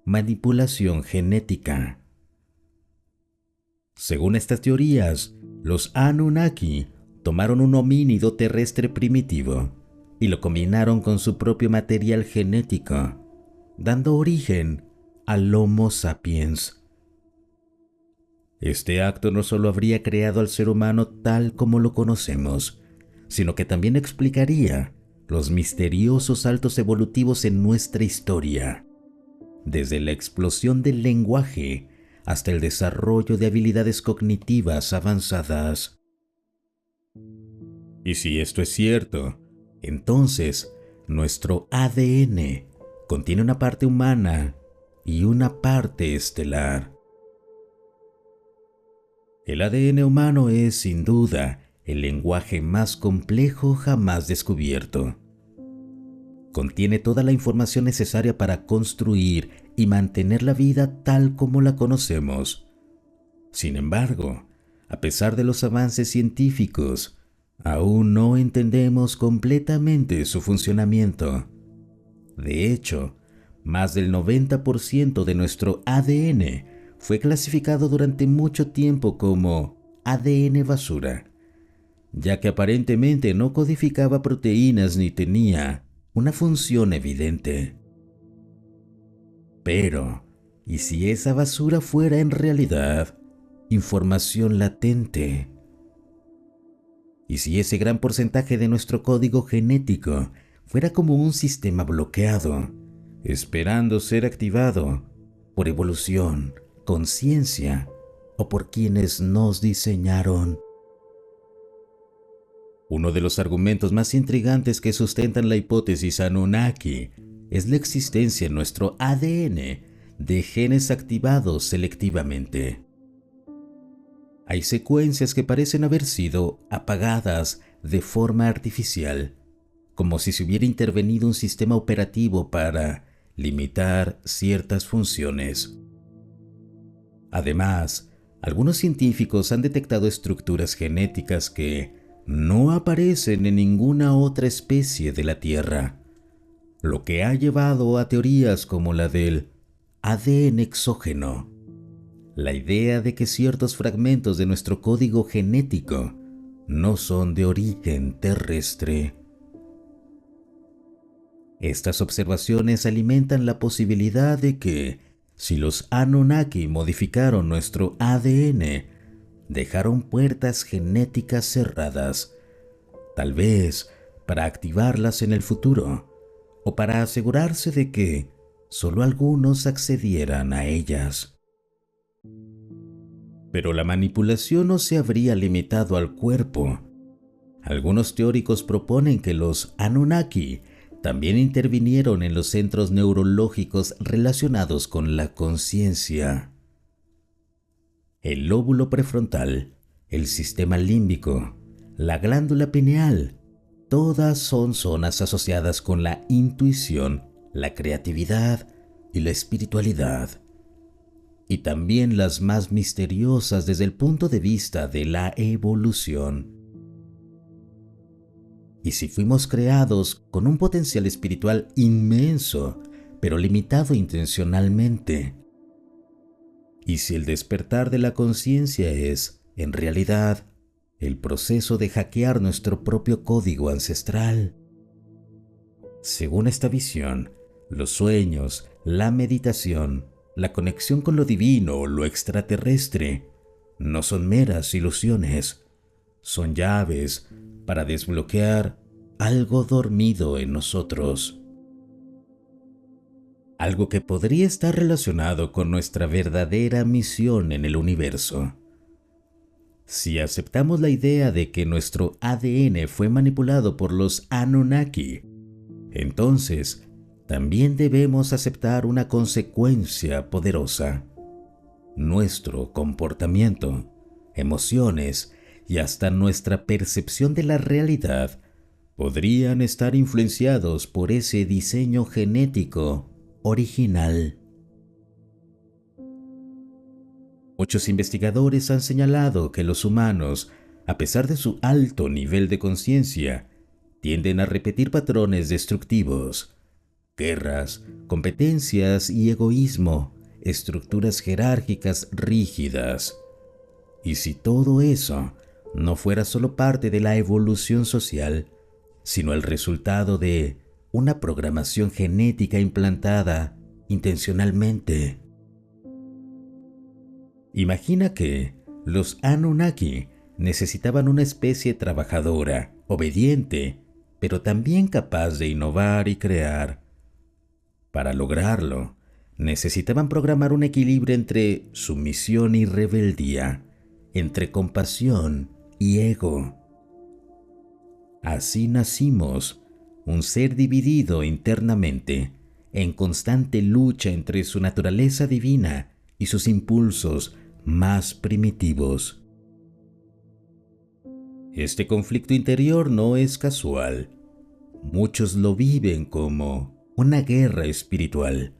A: manipulación genética. Según estas teorías, los Anunnaki tomaron un homínido terrestre primitivo y lo combinaron con su propio material genético, dando origen al Homo sapiens. Este acto no solo habría creado al ser humano tal como lo conocemos, sino que también explicaría los misteriosos saltos evolutivos en nuestra historia, desde la explosión del lenguaje hasta el desarrollo de habilidades cognitivas avanzadas. Y si esto es cierto, entonces nuestro ADN contiene una parte humana y una parte estelar. El ADN humano es, sin duda, el lenguaje más complejo jamás descubierto. Contiene toda la información necesaria para construir y mantener la vida tal como la conocemos. Sin embargo, a pesar de los avances científicos, aún no entendemos completamente su funcionamiento. De hecho, más del 90% de nuestro ADN fue clasificado durante mucho tiempo como ADN basura, ya que aparentemente no codificaba proteínas ni tenía una función evidente. Pero, ¿y si esa basura fuera en realidad información latente? ¿Y si ese gran porcentaje de nuestro código genético fuera como un sistema bloqueado, esperando ser activado por evolución, conciencia o por quienes nos diseñaron? Uno de los argumentos más intrigantes que sustentan la hipótesis Anunnaki es la existencia en nuestro ADN de genes activados selectivamente. Hay secuencias que parecen haber sido apagadas de forma artificial, como si se hubiera intervenido un sistema operativo para limitar ciertas funciones. Además, algunos científicos han detectado estructuras genéticas que no aparecen en ninguna otra especie de la Tierra, lo que ha llevado a teorías como la del ADN exógeno, la idea de que ciertos fragmentos de nuestro código genético no son de origen terrestre. Estas observaciones alimentan la posibilidad de que, si los Anunnaki modificaron nuestro ADN, dejaron puertas genéticas cerradas, tal vez para activarlas en el futuro, o para asegurarse de que solo algunos accedieran a ellas. Pero la manipulación no se habría limitado al cuerpo. Algunos teóricos proponen que los Anunnaki también intervinieron en los centros neurológicos relacionados con la conciencia. El lóbulo prefrontal, el sistema límbico, la glándula pineal, todas son zonas asociadas con la intuición, la creatividad y la espiritualidad, y también las más misteriosas desde el punto de vista de la evolución. Y si fuimos creados con un potencial espiritual inmenso, pero limitado intencionalmente, y si el despertar de la conciencia es, en realidad, el proceso de hackear nuestro propio código ancestral. Según esta visión, los sueños, la meditación, la conexión con lo divino o lo extraterrestre no son meras ilusiones, son llaves para desbloquear algo dormido en nosotros. Algo que podría estar relacionado con nuestra verdadera misión en el universo. Si aceptamos la idea de que nuestro ADN fue manipulado por los Anunnaki, entonces también debemos aceptar una consecuencia poderosa. Nuestro comportamiento, emociones y hasta nuestra percepción de la realidad podrían estar influenciados por ese diseño genético original. Muchos investigadores han señalado que los humanos, a pesar de su alto nivel de conciencia, tienden a repetir patrones destructivos, guerras, competencias y egoísmo, estructuras jerárquicas rígidas. Y si todo eso no fuera solo parte de la evolución social, sino el resultado de una programación genética implantada intencionalmente. Imagina que los Anunnaki necesitaban una especie trabajadora, obediente, pero también capaz de innovar y crear. Para lograrlo, necesitaban programar un equilibrio entre sumisión y rebeldía, entre compasión y ego. Así nacimos, un ser dividido internamente, en constante lucha entre su naturaleza divina y sus impulsos más primitivos. Este conflicto interior no es casual. Muchos lo viven como una guerra espiritual,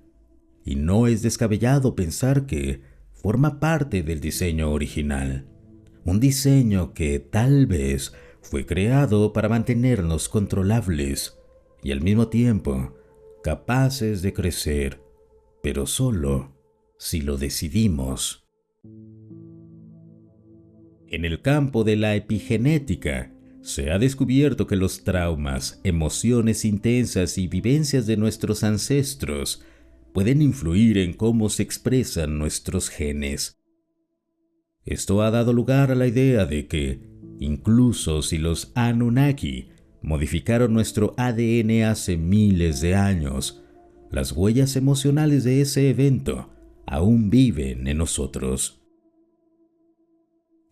A: y no es descabellado pensar que forma parte del diseño original, un diseño que tal vez fue creado para mantenernos controlables y al mismo tiempo capaces de crecer, pero solo si lo decidimos. En el campo de la epigenética, se ha descubierto que los traumas, emociones intensas y vivencias de nuestros ancestros pueden influir en cómo se expresan nuestros genes. Esto ha dado lugar a la idea de que, incluso si los Anunnaki modificaron nuestro ADN hace miles de años, las huellas emocionales de ese evento aún viven en nosotros.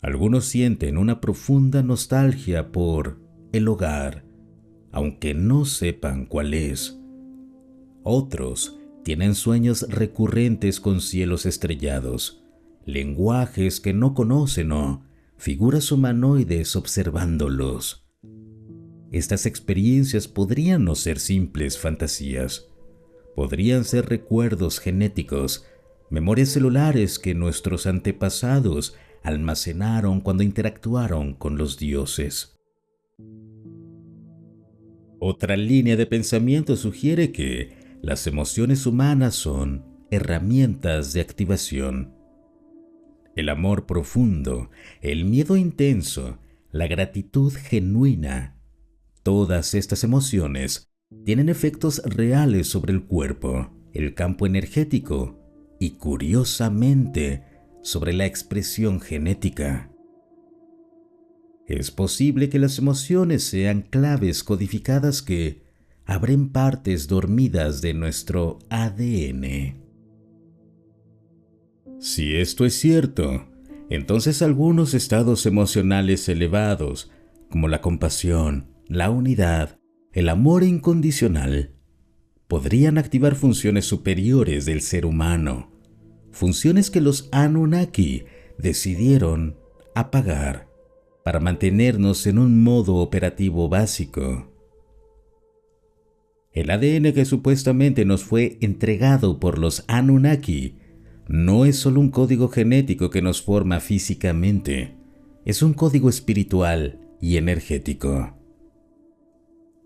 A: Algunos sienten una profunda nostalgia por el hogar, aunque no sepan cuál es. Otros tienen sueños recurrentes con cielos estrellados, lenguajes que no conocen o figuras humanoides observándolos. Estas experiencias podrían no ser simples fantasías. Podrían ser recuerdos genéticos, memorias celulares que nuestros antepasados almacenaron cuando interactuaron con los dioses. Otra línea de pensamiento sugiere que las emociones humanas son herramientas de activación. El amor profundo, el miedo intenso, la gratitud genuina, todas estas emociones tienen efectos reales sobre el cuerpo, el campo energético y, curiosamente, sobre la expresión genética. Es posible que las emociones sean claves codificadas que abren partes dormidas de nuestro ADN. Si esto es cierto, entonces algunos estados emocionales elevados, como la compasión, la unidad, el amor incondicional, podrían activar funciones superiores del ser humano, funciones que los Anunnaki decidieron apagar para mantenernos en un modo operativo básico. El ADN que supuestamente nos fue entregado por los Anunnaki no es solo un código genético que nos forma físicamente, es un código espiritual y energético.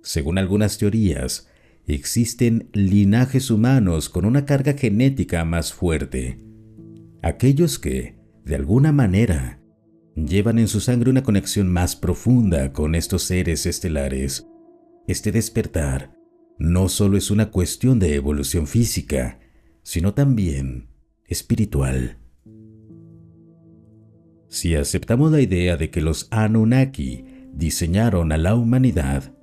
A: Según algunas teorías, existen linajes humanos con una carga genética más fuerte, aquellos que, de alguna manera, llevan en su sangre una conexión más profunda con estos seres estelares. Este despertar no solo es una cuestión de evolución física, sino también espiritual. Si aceptamos la idea de que los Anunnaki diseñaron a la humanidad,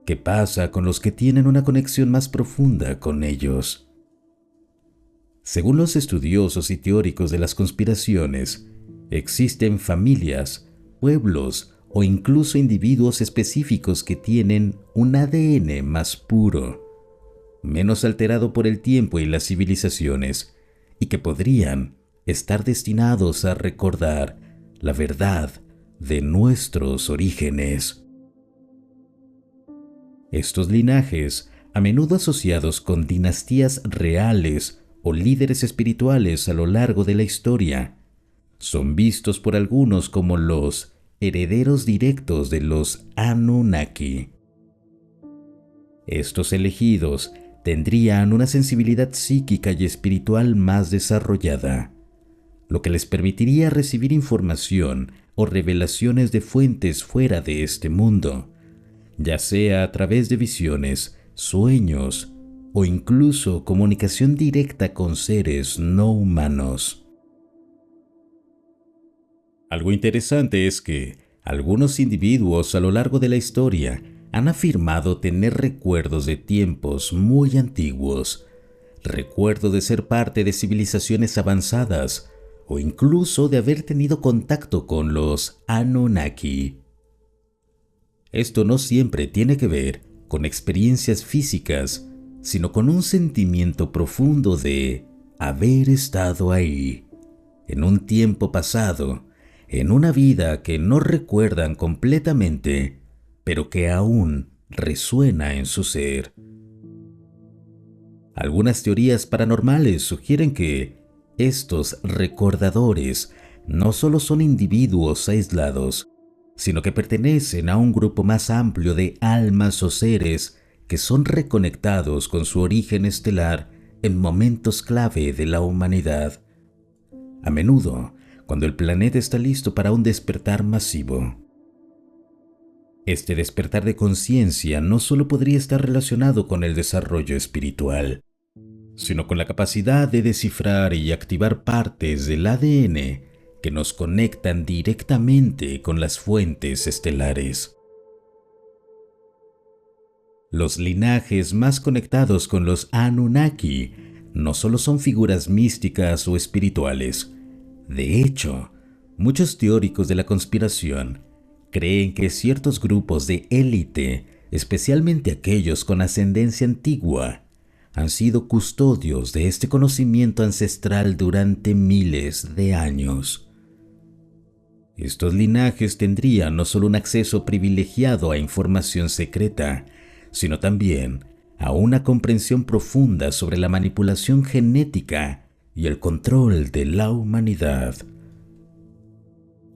A: ¿qué pasa con los que tienen una conexión más profunda con ellos? Según los estudiosos y teóricos de las conspiraciones, existen familias, pueblos o incluso individuos específicos que tienen un ADN más puro, menos alterado por el tiempo y las civilizaciones, y que podrían estar destinados a recordar la verdad de nuestros orígenes. Estos linajes, a menudo asociados con dinastías reales o líderes espirituales a lo largo de la historia, son vistos por algunos como los herederos directos de los Anunnaki. Estos elegidos tendrían una sensibilidad psíquica y espiritual más desarrollada, lo que les permitiría recibir información o revelaciones de fuentes fuera de este mundo, ya sea a través de visiones, sueños o incluso comunicación directa con seres no humanos. Algo interesante es que algunos individuos a lo largo de la historia han afirmado tener recuerdos de tiempos muy antiguos, recuerdo de ser parte de civilizaciones avanzadas o incluso de haber tenido contacto con los Anunnaki. Esto no siempre tiene que ver con experiencias físicas, sino con un sentimiento profundo de haber estado ahí, en un tiempo pasado, en una vida que no recuerdan completamente, pero que aún resuena en su ser. Algunas teorías paranormales sugieren que estos recordadores no solo son individuos aislados, sino que pertenecen a un grupo más amplio de almas o seres que son reconectados con su origen estelar en momentos clave de la humanidad. A menudo, cuando el planeta está listo para un despertar masivo. Este despertar de conciencia no solo podría estar relacionado con el desarrollo espiritual, sino con la capacidad de descifrar y activar partes del ADN que nos conectan directamente con las fuentes estelares. Los linajes más conectados con los Anunnaki no solo son figuras místicas o espirituales. De hecho, muchos teóricos de la conspiración creen que ciertos grupos de élite, especialmente aquellos con ascendencia antigua, han sido custodios de este conocimiento ancestral durante miles de años. Estos linajes tendrían no solo un acceso privilegiado a información secreta, sino también a una comprensión profunda sobre la manipulación genética y el control de la humanidad.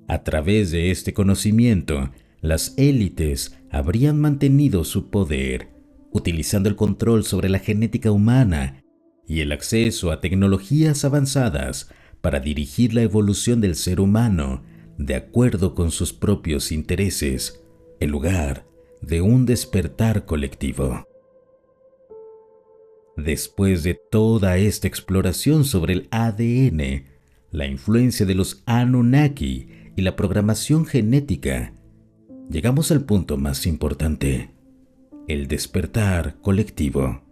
A: A través de este conocimiento, las élites habrían mantenido su poder, utilizando el control sobre la genética humana y el acceso a tecnologías avanzadas para dirigir la evolución del ser humano de acuerdo con sus propios intereses, en lugar de un despertar colectivo. Después de toda esta exploración sobre el ADN, la influencia de los Anunnaki y la programación genética, llegamos al punto más importante: el despertar colectivo.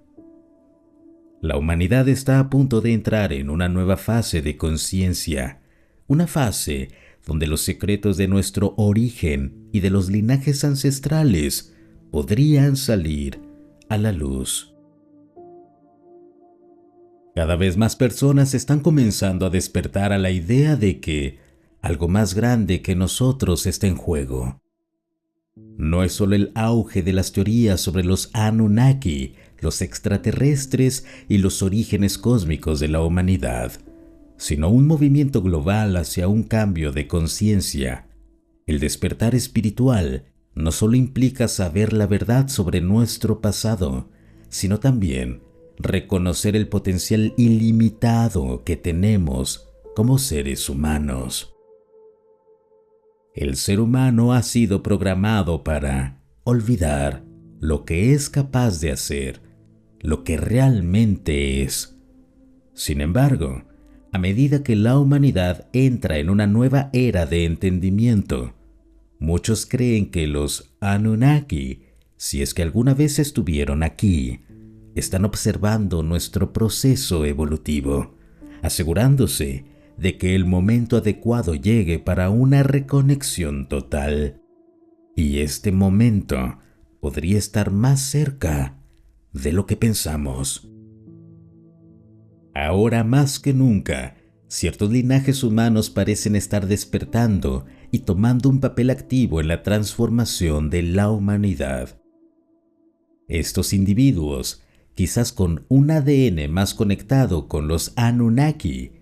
A: La humanidad está a punto de entrar en una nueva fase de conciencia, una fase donde los secretos de nuestro origen y de los linajes ancestrales podrían salir a la luz. Cada vez más personas están comenzando a despertar a la idea de que algo más grande que nosotros está en juego. No es solo el auge de las teorías sobre los Anunnaki, los extraterrestres y los orígenes cósmicos de la humanidad, sino un movimiento global hacia un cambio de conciencia. El despertar espiritual no solo implica saber la verdad sobre nuestro pasado, sino también reconocer el potencial ilimitado que tenemos como seres humanos. El ser humano ha sido programado para olvidar lo que es capaz de hacer, lo que realmente es. Sin embargo, a medida que la humanidad entra en una nueva era de entendimiento, muchos creen que los Anunnaki, si es que alguna vez estuvieron aquí, están observando nuestro proceso evolutivo, asegurándose de que el momento adecuado llegue para una reconexión total. Y este momento podría estar más cerca de lo que pensamos. Ahora más que nunca, ciertos linajes humanos parecen estar despertando y tomando un papel activo en la transformación de la humanidad. Estos individuos, quizás con un ADN más conectado con los Anunnaki,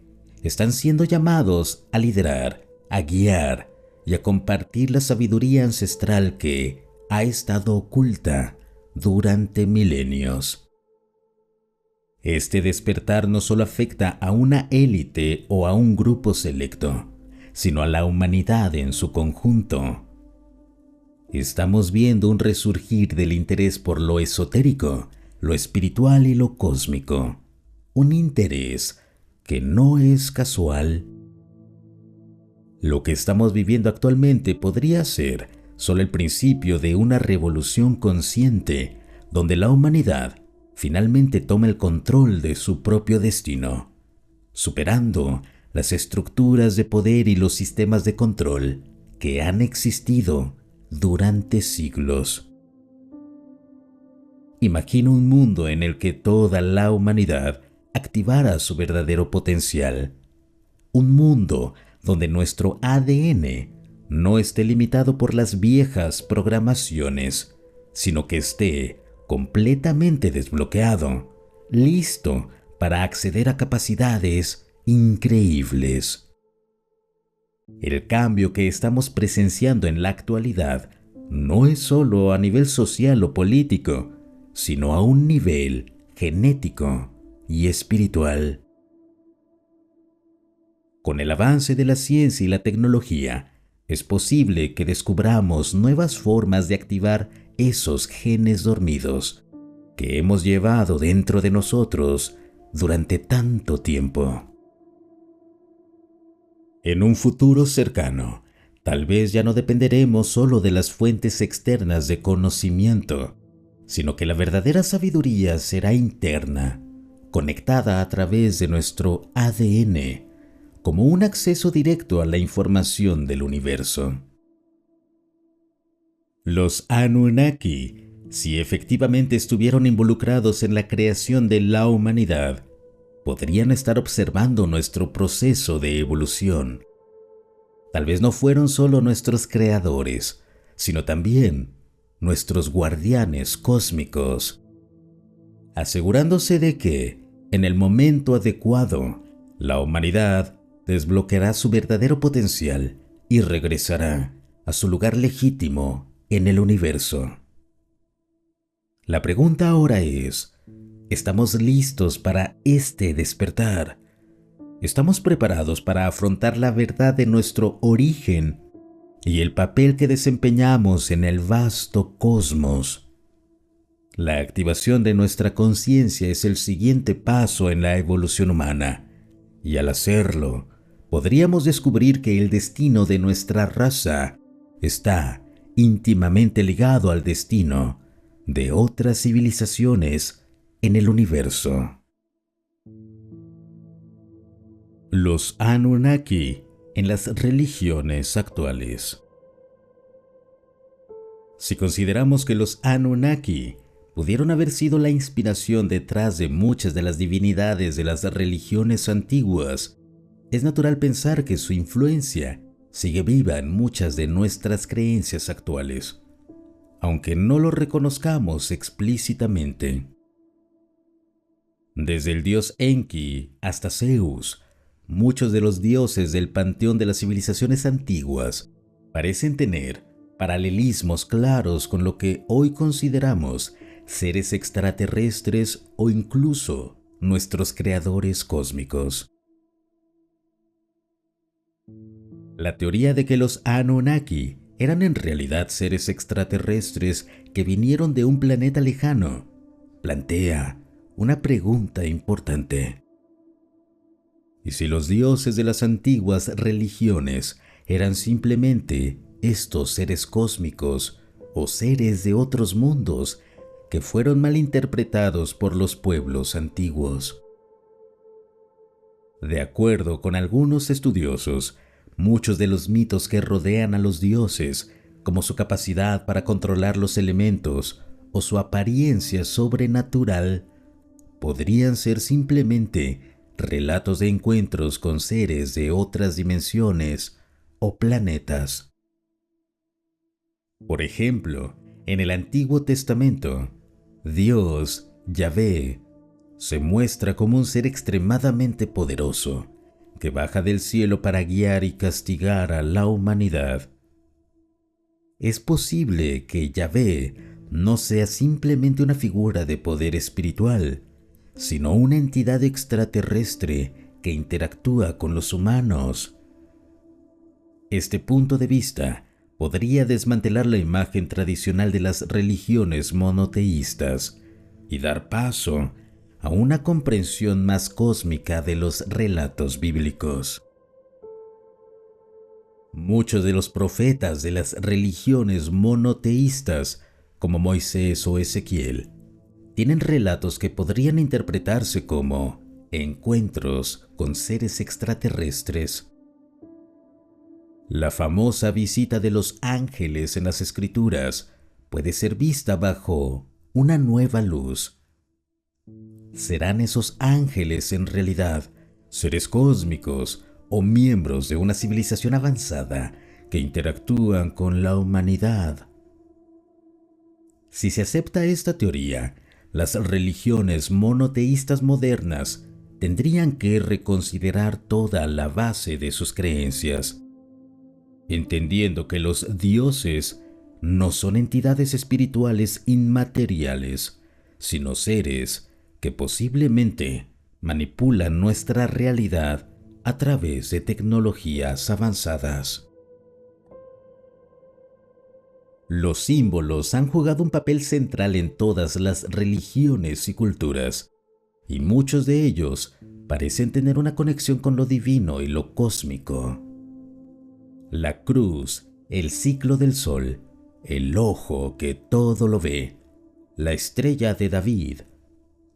A: están siendo llamados a liderar, a guiar y a compartir la sabiduría ancestral que ha estado oculta durante milenios. Este despertar no solo afecta a una élite o a un grupo selecto, sino a la humanidad en su conjunto. Estamos viendo un resurgir del interés por lo esotérico, lo espiritual y lo cósmico, un interés que no es casual. Lo que estamos viviendo actualmente podría ser solo el principio de una revolución consciente, donde la humanidad finalmente toma el control de su propio destino, superando las estructuras de poder y los sistemas de control que han existido durante siglos. Imagina un mundo en el que toda la humanidad activara su verdadero potencial. Un mundo donde nuestro ADN no esté limitado por las viejas programaciones, sino que esté completamente desbloqueado, listo para acceder a capacidades increíbles. El cambio que estamos presenciando en la actualidad no es solo a nivel social o político, sino a un nivel genético y espiritual. Con el avance de la ciencia y la tecnología, es posible que descubramos nuevas formas de activar esos genes dormidos que hemos llevado dentro de nosotros durante tanto tiempo. En un futuro cercano, tal vez ya no dependeremos solo de las fuentes externas de conocimiento, sino que la verdadera sabiduría será interna, conectada a través de nuestro ADN, como un acceso directo a la información del universo. Los Anunnaki, si efectivamente estuvieron involucrados en la creación de la humanidad, podrían estar observando nuestro proceso de evolución. Tal vez no fueron solo nuestros creadores, sino también nuestros guardianes cósmicos, asegurándose de que, en el momento adecuado, la humanidad desbloqueará su verdadero potencial y regresará a su lugar legítimo en el universo. La pregunta ahora es, ¿estamos listos para este despertar? ¿Estamos preparados para afrontar la verdad de nuestro origen y el papel que desempeñamos en el vasto cosmos? La activación de nuestra conciencia es el siguiente paso en la evolución humana, y al hacerlo, podríamos descubrir que el destino de nuestra raza está íntimamente ligado al destino de otras civilizaciones en el universo. Los Anunnaki en las religiones actuales. Si consideramos que los Anunnaki pudieron haber sido la inspiración detrás de muchas de las divinidades de las religiones antiguas, es natural pensar que su influencia sigue viva en muchas de nuestras creencias actuales, aunque no lo reconozcamos explícitamente. Desde el dios Enki hasta Zeus, muchos de los dioses del panteón de las civilizaciones antiguas parecen tener paralelismos claros con lo que hoy consideramos seres extraterrestres o incluso nuestros creadores cósmicos. La teoría de que los Anunnaki eran en realidad seres extraterrestres que vinieron de un planeta lejano plantea una pregunta importante. ¿Y si los dioses de las antiguas religiones eran simplemente estos seres cósmicos o seres de otros mundos que fueron malinterpretados por los pueblos antiguos? De acuerdo con algunos estudiosos, muchos de los mitos que rodean a los dioses, como su capacidad para controlar los elementos o su apariencia sobrenatural, podrían ser simplemente relatos de encuentros con seres de otras dimensiones o planetas. Por ejemplo, en el Antiguo Testamento, Dios, Yahvé, se muestra como un ser extremadamente poderoso, que baja del cielo para guiar y castigar a la humanidad. Es posible que Yahvé no sea simplemente una figura de poder espiritual, sino una entidad extraterrestre que interactúa con los humanos. Este punto de vista podría desmantelar la imagen tradicional de las religiones monoteístas y dar paso a una comprensión más cósmica de los relatos bíblicos. Muchos de los profetas de las religiones monoteístas, como Moisés o Ezequiel, tienen relatos que podrían interpretarse como encuentros con seres extraterrestres. La famosa visita de los ángeles en las Escrituras puede ser vista bajo una nueva luz. ¿Serán esos ángeles en realidad seres cósmicos o miembros de una civilización avanzada que interactúan con la humanidad? Si se acepta esta teoría, las religiones monoteístas modernas tendrían que reconsiderar toda la base de sus creencias, entendiendo que los dioses no son entidades espirituales inmateriales, sino seres que posiblemente manipulan nuestra realidad a través de tecnologías avanzadas. Los símbolos han jugado un papel central en todas las religiones y culturas, y muchos de ellos parecen tener una conexión con lo divino y lo cósmico. La cruz, el ciclo del sol, el ojo que todo lo ve, la estrella de David,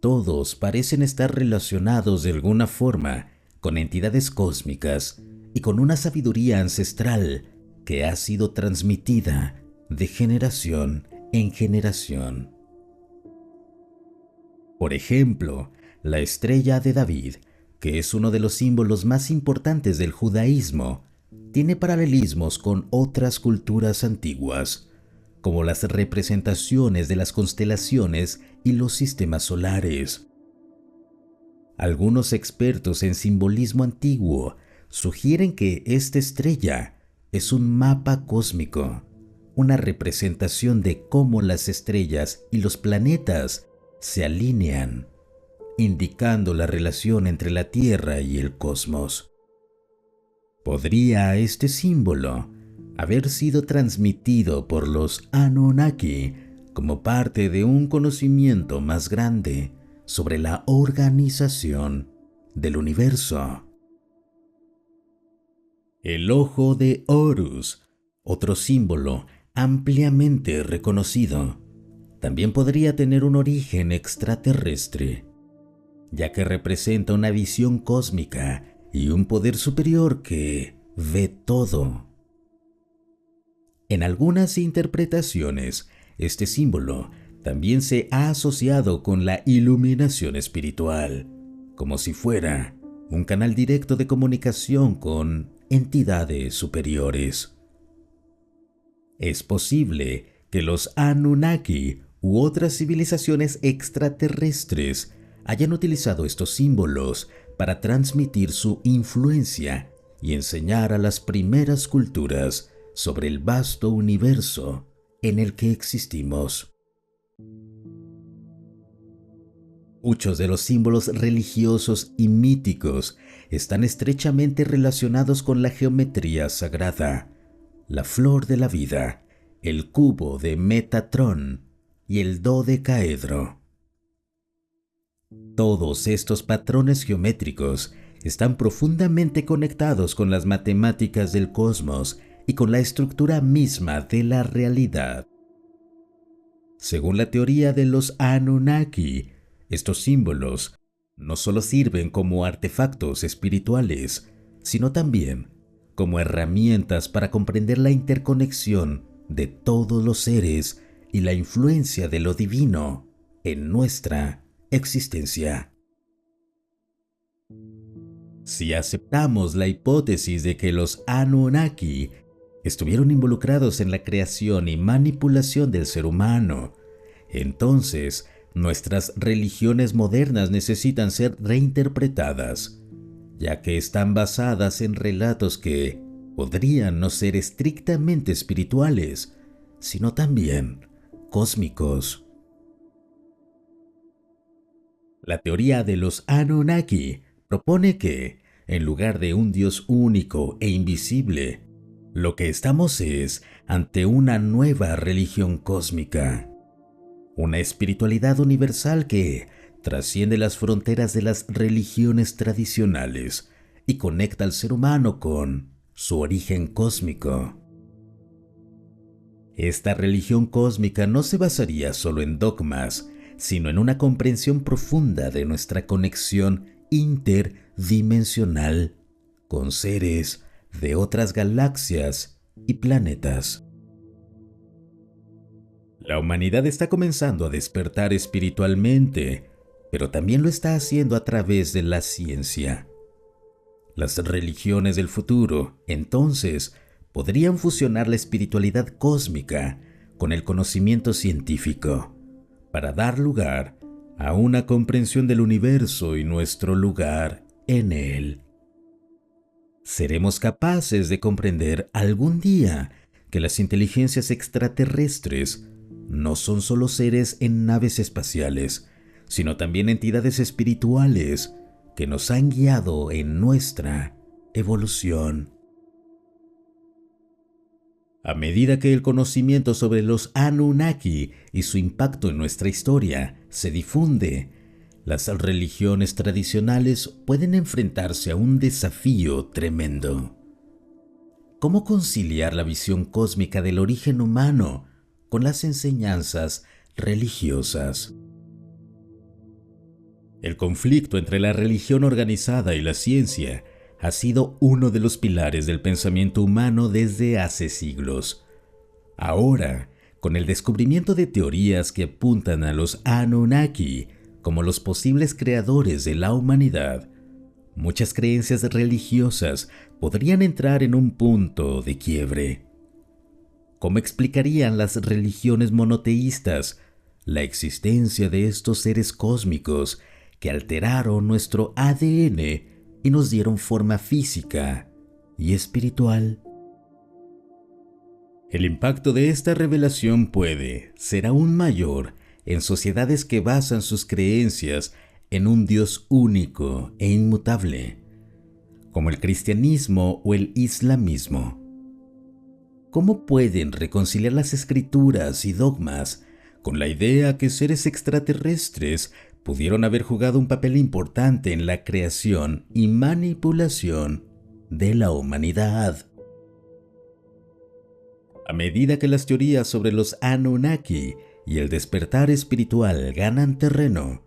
A: todos parecen estar relacionados de alguna forma con entidades cósmicas y con una sabiduría ancestral que ha sido transmitida de generación en generación. Por ejemplo, la estrella de David, que es uno de los símbolos más importantes del judaísmo, tiene paralelismos con otras culturas antiguas, como las representaciones de las constelaciones y los sistemas solares. Algunos expertos en simbolismo antiguo sugieren que esta estrella es un mapa cósmico, una representación de cómo las estrellas y los planetas se alinean, indicando la relación entre la Tierra y el cosmos. ¿Podría este símbolo haber sido transmitido por los Anunnaki como parte de un conocimiento más grande sobre la organización del universo? El ojo de Horus, otro símbolo ampliamente reconocido, también podría tener un origen extraterrestre, ya que representa una visión cósmica y un poder superior que ve todo. En algunas interpretaciones, este símbolo también se ha asociado con la iluminación espiritual, como si fuera un canal directo de comunicación con entidades superiores. Es posible que los Anunnaki u otras civilizaciones extraterrestres hayan utilizado estos símbolos para transmitir su influencia y enseñar a las primeras culturas sobre el vasto universo en el que existimos. Muchos de los símbolos religiosos y míticos están estrechamente relacionados con la geometría sagrada, la flor de la vida, el cubo de Metatrón y el dodecaedro. Todos estos patrones geométricos están profundamente conectados con las matemáticas del cosmos y con la estructura misma de la realidad. Según la teoría de los Anunnaki, estos símbolos no solo sirven como artefactos espirituales, sino también como herramientas para comprender la interconexión de todos los seres y la influencia de lo divino en nuestra existencia. Si aceptamos la hipótesis de que los Anunnaki estuvieron involucrados en la creación y manipulación del ser humano, entonces nuestras religiones modernas necesitan ser reinterpretadas, ya que están basadas en relatos que podrían no ser estrictamente espirituales, sino también cósmicos. La teoría de los Anunnaki propone que, en lugar de un Dios único e invisible, lo que estamos es ante una nueva religión cósmica, una espiritualidad universal que trasciende las fronteras de las religiones tradicionales y conecta al ser humano con su origen cósmico. Esta religión cósmica no se basaría solo en dogmas, sino en una comprensión profunda de nuestra conexión interdimensional con seres de otras galaxias y planetas. La humanidad está comenzando a despertar espiritualmente, pero también lo está haciendo a través de la ciencia. Las religiones del futuro, entonces, podrían fusionar la espiritualidad cósmica con el conocimiento científico para dar lugar a una comprensión del universo y nuestro lugar en él. ¿Seremos capaces de comprender algún día que las inteligencias extraterrestres no son solo seres en naves espaciales, sino también entidades espirituales que nos han guiado en nuestra evolución. A medida que el conocimiento sobre los Anunnaki y su impacto en nuestra historia se difunde, las religiones tradicionales pueden enfrentarse a un desafío tremendo. ¿Cómo conciliar la visión cósmica del origen humano con las enseñanzas religiosas? El conflicto entre la religión organizada y la ciencia ha sido uno de los pilares del pensamiento humano desde hace siglos. Ahora, con el descubrimiento de teorías que apuntan a los Anunnaki como los posibles creadores de la humanidad, muchas creencias religiosas podrían entrar en un punto de quiebre. ¿Cómo explicarían las religiones monoteístas la existencia de estos seres cósmicos que alteraron nuestro ADN y nos dieron forma física y espiritual? El impacto de esta revelación puede ser aún mayor en sociedades que basan sus creencias en un Dios único e inmutable, como el cristianismo o el islamismo. ¿Cómo pueden reconciliar las escrituras y dogmas con la idea que seres extraterrestres pudieron haber jugado un papel importante en la creación y manipulación de la humanidad? A medida que las teorías sobre los Anunnaki y el despertar espiritual ganan terreno,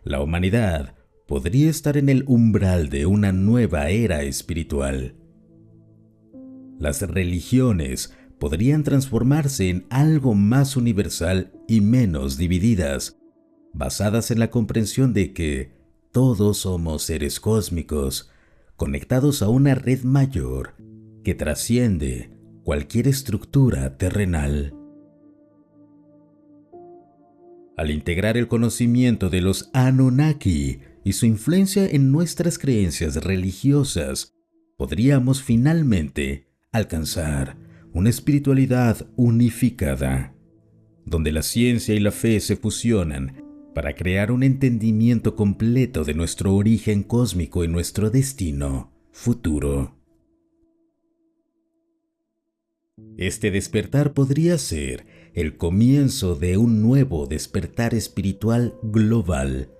A: la humanidad podría estar en el umbral de una nueva era espiritual. Las religiones podrían transformarse en algo más universal y menos divididas, basadas en la comprensión de que todos somos seres cósmicos, conectados a una red mayor que trasciende cualquier estructura terrenal. Al integrar el conocimiento de los Anunnaki y su influencia en nuestras creencias religiosas, podríamos finalmente alcanzar una espiritualidad unificada, donde la ciencia y la fe se fusionan para crear un entendimiento completo de nuestro origen cósmico y nuestro destino futuro. Este despertar podría ser el comienzo de un nuevo despertar espiritual global,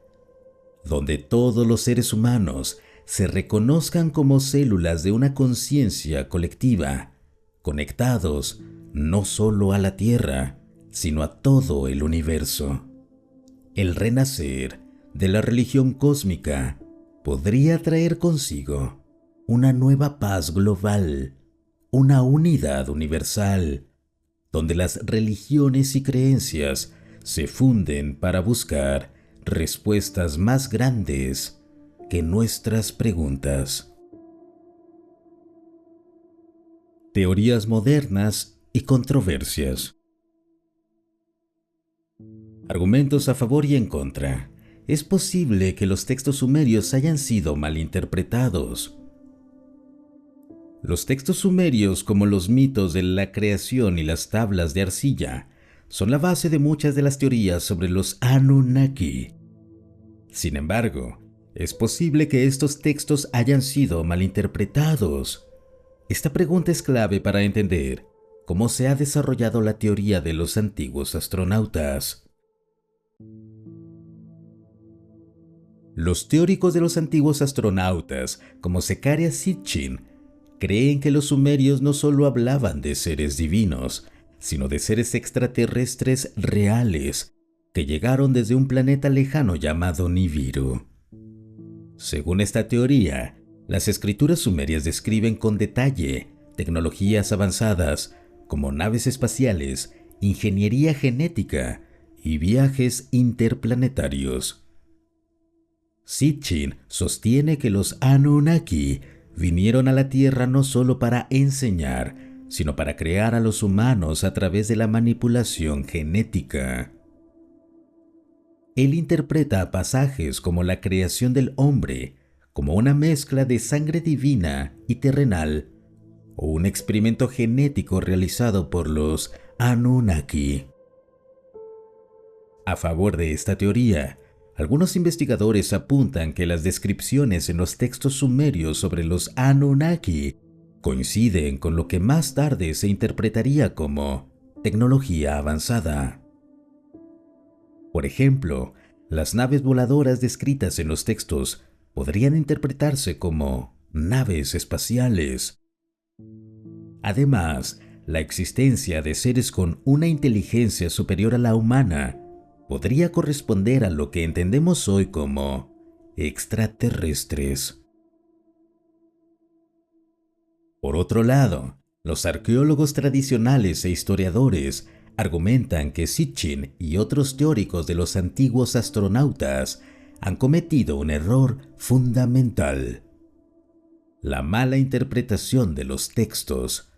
A: donde todos los seres humanos se reconozcan como células de una conciencia colectiva, conectados no solo a la Tierra, sino a todo el universo. El renacer de la religión cósmica podría traer consigo una nueva paz global, una unidad universal, donde las religiones y creencias se funden para buscar respuestas más grandes que nuestras preguntas. Teorías modernas y controversias. Argumentos a favor y en contra. Es posible que los textos sumerios hayan sido malinterpretados. Los textos sumerios, como los mitos de la creación y las tablas de arcilla, son la base de muchas de las teorías sobre los Anunnaki. Sin embargo, es posible que estos textos hayan sido malinterpretados. Esta pregunta es clave para entender cómo se ha desarrollado la teoría de los antiguos astronautas. Los teóricos de los antiguos astronautas, como Zecharia Sitchin, creen que los sumerios no solo hablaban de seres divinos, sino de seres extraterrestres reales que llegaron desde un planeta lejano llamado Nibiru. Según esta teoría, las escrituras sumerias describen con detalle tecnologías avanzadas como naves espaciales, ingeniería genética y viajes interplanetarios. Sitchin sostiene que los Anunnaki vinieron a la Tierra no solo para enseñar, sino para crear a los humanos a través de la manipulación genética. Él interpreta pasajes como la creación del hombre como una mezcla de sangre divina y terrenal, o un experimento genético realizado por los Anunnaki. A favor de esta teoría, algunos investigadores apuntan que las descripciones en los textos sumerios sobre los Anunnaki coinciden con lo que más tarde se interpretaría como tecnología avanzada. Por ejemplo, las naves voladoras descritas en los textos podrían interpretarse como naves espaciales. Además, la existencia de seres con una inteligencia superior a la humana podría corresponder a lo que entendemos hoy como extraterrestres. Por otro lado, los arqueólogos tradicionales e historiadores argumentan que Sitchin y otros teóricos de los antiguos astronautas han cometido un error fundamental: la mala interpretación de los textos.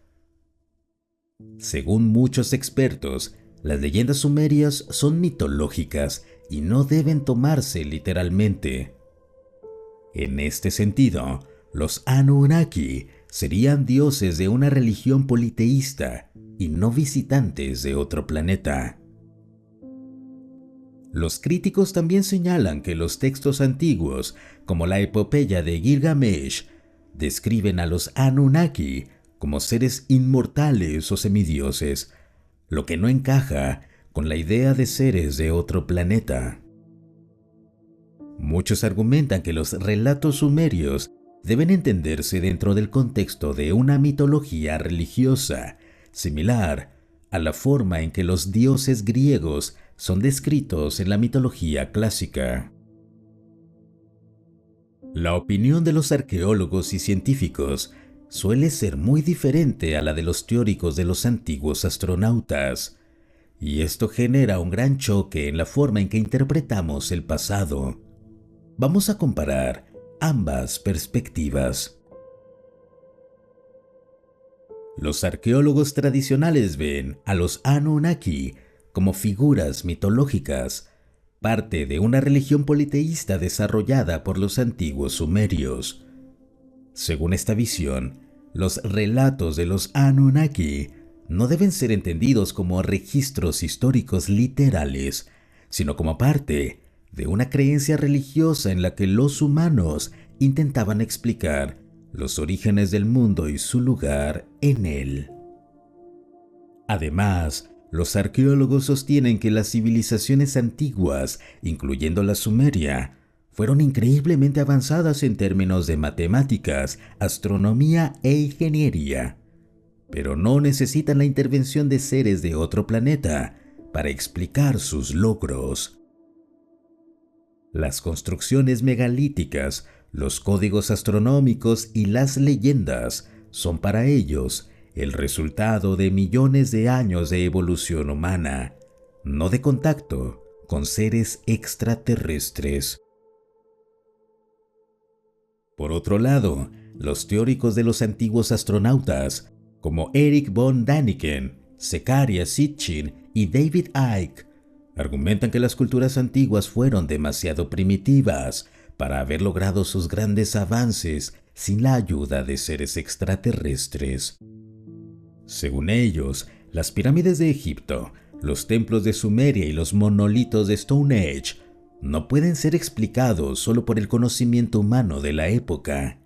A: Según muchos expertos, las leyendas sumerias son mitológicas y no deben tomarse literalmente. En este sentido, los Anunnaki serían dioses de una religión politeísta y no visitantes de otro planeta. Los críticos también señalan que los textos antiguos, como la epopeya de Gilgamesh, describen a los Anunnaki como seres inmortales o semidioses, lo que no encaja con la idea de seres de otro planeta. Muchos argumentan que los relatos sumerios deben entenderse dentro del contexto de una mitología religiosa, similar a la forma en que los dioses griegos son descritos en la mitología clásica. La opinión de los arqueólogos y científicos suele ser muy diferente a la de los teóricos de los antiguos astronautas, y esto genera un gran choque en la forma en que interpretamos el pasado. Vamos a comparar ambas perspectivas. Los arqueólogos tradicionales ven a los Anunnaki como figuras mitológicas, parte de una religión politeísta desarrollada por los antiguos sumerios. Según esta visión, los relatos de los Anunnaki no deben ser entendidos como registros históricos literales, sino como parte de una creencia religiosa en la que los humanos intentaban explicar los orígenes del mundo y su lugar en él. Además, los arqueólogos sostienen que las civilizaciones antiguas, incluyendo la Sumeria, fueron increíblemente avanzadas en términos de matemáticas, astronomía e ingeniería, pero no necesitan la intervención de seres de otro planeta para explicar sus logros. Las construcciones megalíticas, los códigos astronómicos y las leyendas son para ellos el resultado de millones de años de evolución humana, no de contacto con seres extraterrestres. Por otro lado, los teóricos de los antiguos astronautas, como Erich von Däniken, Zecharia Sitchin y David Icke, argumentan que las culturas antiguas fueron demasiado primitivas para haber logrado sus grandes avances sin la ayuda de seres extraterrestres. Según ellos, las pirámides de Egipto, los templos de Sumeria y los monolitos de Stone Age no pueden ser explicados solo por el conocimiento humano de la época.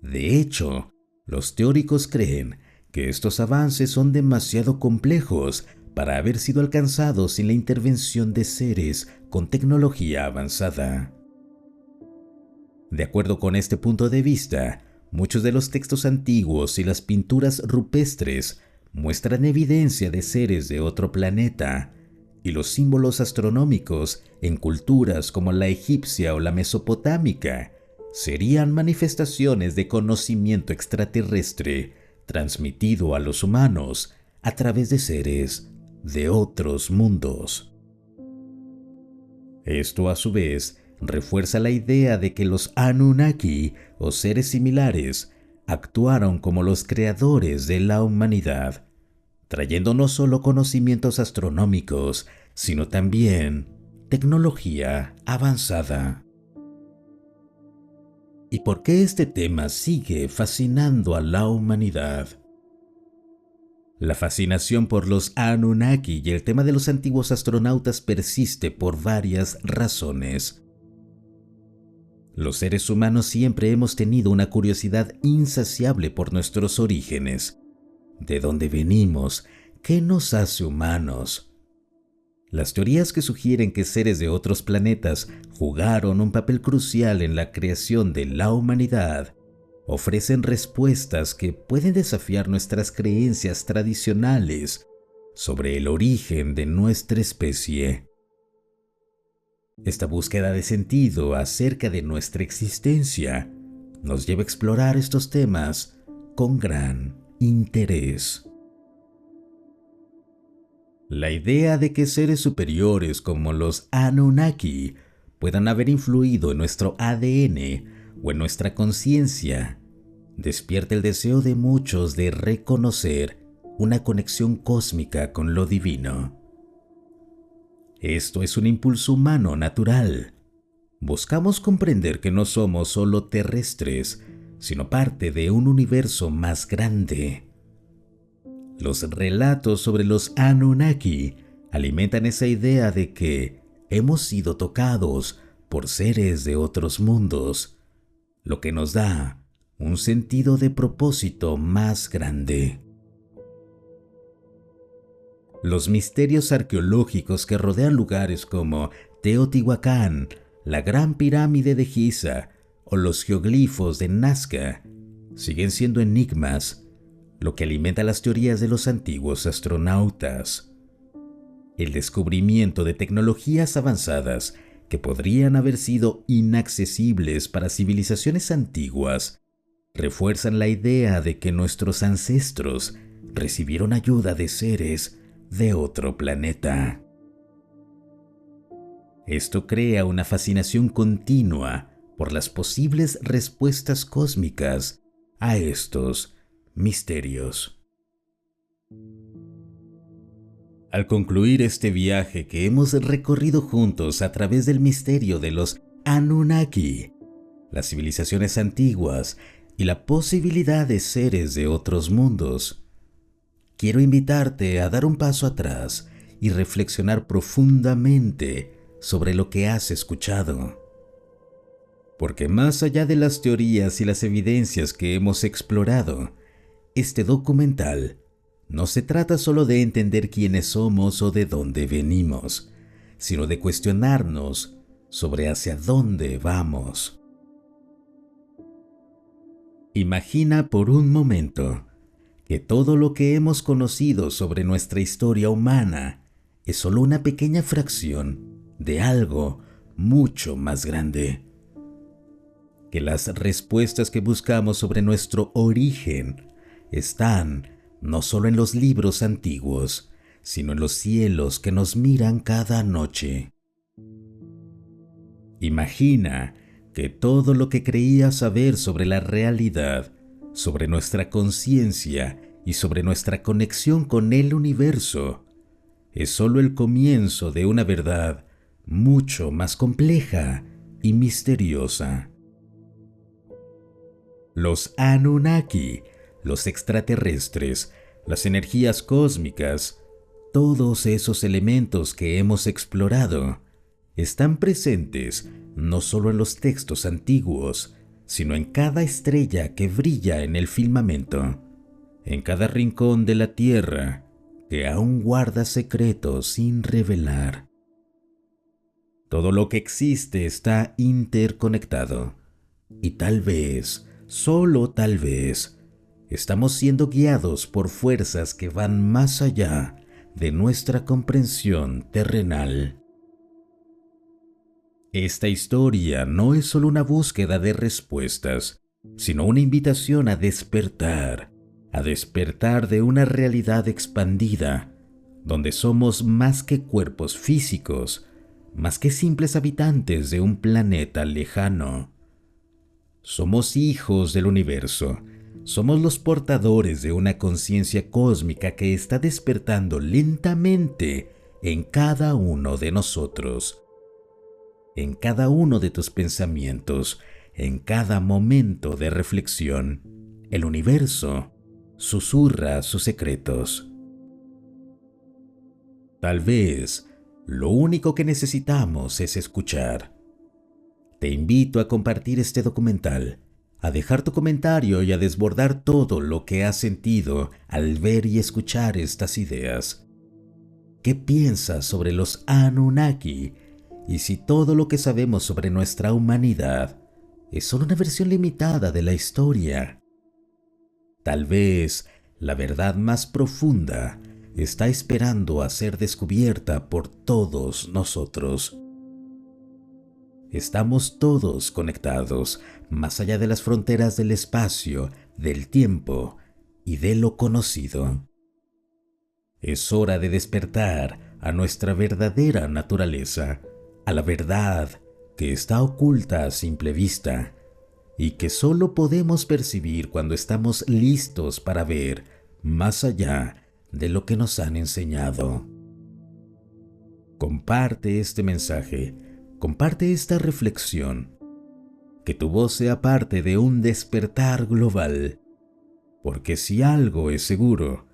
A: De hecho, los teóricos creen que estos avances son demasiado complejos para haber sido alcanzados sin la intervención de seres con tecnología avanzada. De acuerdo con este punto de vista, muchos de los textos antiguos y las pinturas rupestres muestran evidencia de seres de otro planeta, y los símbolos astronómicos en culturas como la egipcia o la mesopotámica serían manifestaciones de conocimiento extraterrestre transmitido a los humanos a través de seres de otros mundos. Esto, a su vez, refuerza la idea de que los Anunnaki o seres similares actuaron como los creadores de la humanidad, trayendo no solo conocimientos astronómicos, sino también tecnología avanzada. ¿Y por qué este tema sigue fascinando a la humanidad? La fascinación por los Anunnaki y el tema de los antiguos astronautas persiste por varias razones. Los seres humanos siempre hemos tenido una curiosidad insaciable por nuestros orígenes. ¿De dónde venimos? ¿Qué nos hace humanos? Las teorías que sugieren que seres de otros planetas jugaron un papel crucial en la creación de la humanidad ofrecen respuestas que pueden desafiar nuestras creencias tradicionales sobre el origen de nuestra especie. Esta búsqueda de sentido acerca de nuestra existencia nos lleva a explorar estos temas con gran interés. La idea de que seres superiores como los Anunnaki puedan haber influido en nuestro ADN o en nuestra conciencia despierta el deseo de muchos de reconocer una conexión cósmica con lo divino. Esto es un impulso humano natural. Buscamos comprender que no somos solo terrestres, sino parte de un universo más grande. Los relatos sobre los Anunnaki alimentan esa idea de que hemos sido tocados por seres de otros mundos, lo que nos da un sentido de propósito más grande. Los misterios arqueológicos que rodean lugares como Teotihuacán, la Gran Pirámide de Giza o los geoglifos de Nazca siguen siendo enigmas, lo que alimenta las teorías de los antiguos astronautas. El descubrimiento de tecnologías avanzadas que podrían haber sido inaccesibles para civilizaciones antiguas refuerzan la idea de que nuestros ancestros recibieron ayuda de seres de otro planeta. Esto crea una fascinación continua por las posibles respuestas cósmicas a estos misterios. Al concluir este viaje que hemos recorrido juntos a través del misterio de los Anunnaki, las civilizaciones antiguas y la posibilidad de seres de otros mundos, quiero invitarte a dar un paso atrás y reflexionar profundamente sobre lo que has escuchado. Porque más allá de las teorías y las evidencias que hemos explorado, este documental no se trata solo de entender quiénes somos o de dónde venimos, sino de cuestionarnos sobre hacia dónde vamos. Imagina por un momento que todo lo que hemos conocido sobre nuestra historia humana es solo una pequeña fracción de algo mucho más grande. Que las respuestas que buscamos sobre nuestro origen están no solo en los libros antiguos, sino en los cielos que nos miran cada noche. Imagina que todo lo que creías saber sobre la realidad, sobre nuestra conciencia y sobre nuestra conexión con el universo, es solo el comienzo de una verdad mucho más compleja y misteriosa. Los Anunnaki, los extraterrestres, las energías cósmicas, todos esos elementos que hemos explorado, están presentes no solo en los textos antiguos, sino en cada estrella que brilla en el firmamento, en cada rincón de la Tierra que aún guarda secretos sin revelar. Todo lo que existe está interconectado, y tal vez, solo tal vez, estamos siendo guiados por fuerzas que van más allá de nuestra comprensión terrenal. Esta historia no es solo una búsqueda de respuestas, sino una invitación a despertar de una realidad expandida, donde somos más que cuerpos físicos, más que simples habitantes de un planeta lejano. Somos hijos del universo, somos los portadores de una conciencia cósmica que está despertando lentamente en cada uno de nosotros. En cada uno de tus pensamientos, en cada momento de reflexión, el universo susurra sus secretos. Tal vez lo único que necesitamos es escuchar. Te invito a compartir este documental, a dejar tu comentario y a desbordar todo lo que has sentido al ver y escuchar estas ideas. ¿Qué piensas sobre los Anunnaki? Y si todo lo que sabemos sobre nuestra humanidad es solo una versión limitada de la historia. Tal vez la verdad más profunda está esperando a ser descubierta por todos nosotros. Estamos todos conectados, más allá de las fronteras del espacio, del tiempo y de lo conocido. Es hora de despertar a nuestra verdadera naturaleza, a la verdad que está oculta a simple vista y que solo podemos percibir cuando estamos listos para ver más allá de lo que nos han enseñado. Comparte este mensaje, comparte esta reflexión, que tu voz sea parte de un despertar global, porque si algo es seguro,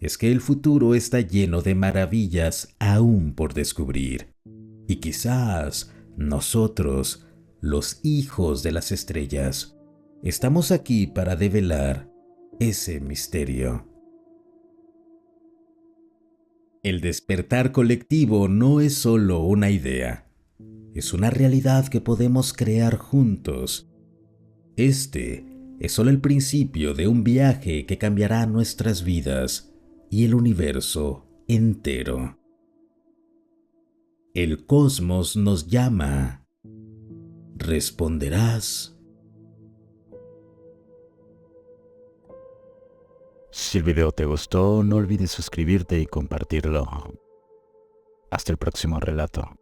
A: es que el futuro está lleno de maravillas aún por descubrir, y quizás nosotros, los hijos de las estrellas, estamos aquí para develar ese misterio. El despertar colectivo no es solo una idea, es una realidad que podemos crear juntos. Este es solo el principio de un viaje que cambiará nuestras vidas y el universo entero. El cosmos nos llama. ¿Responderás?
B: Si el video te gustó, no olvides suscribirte y compartirlo. Hasta el próximo relato.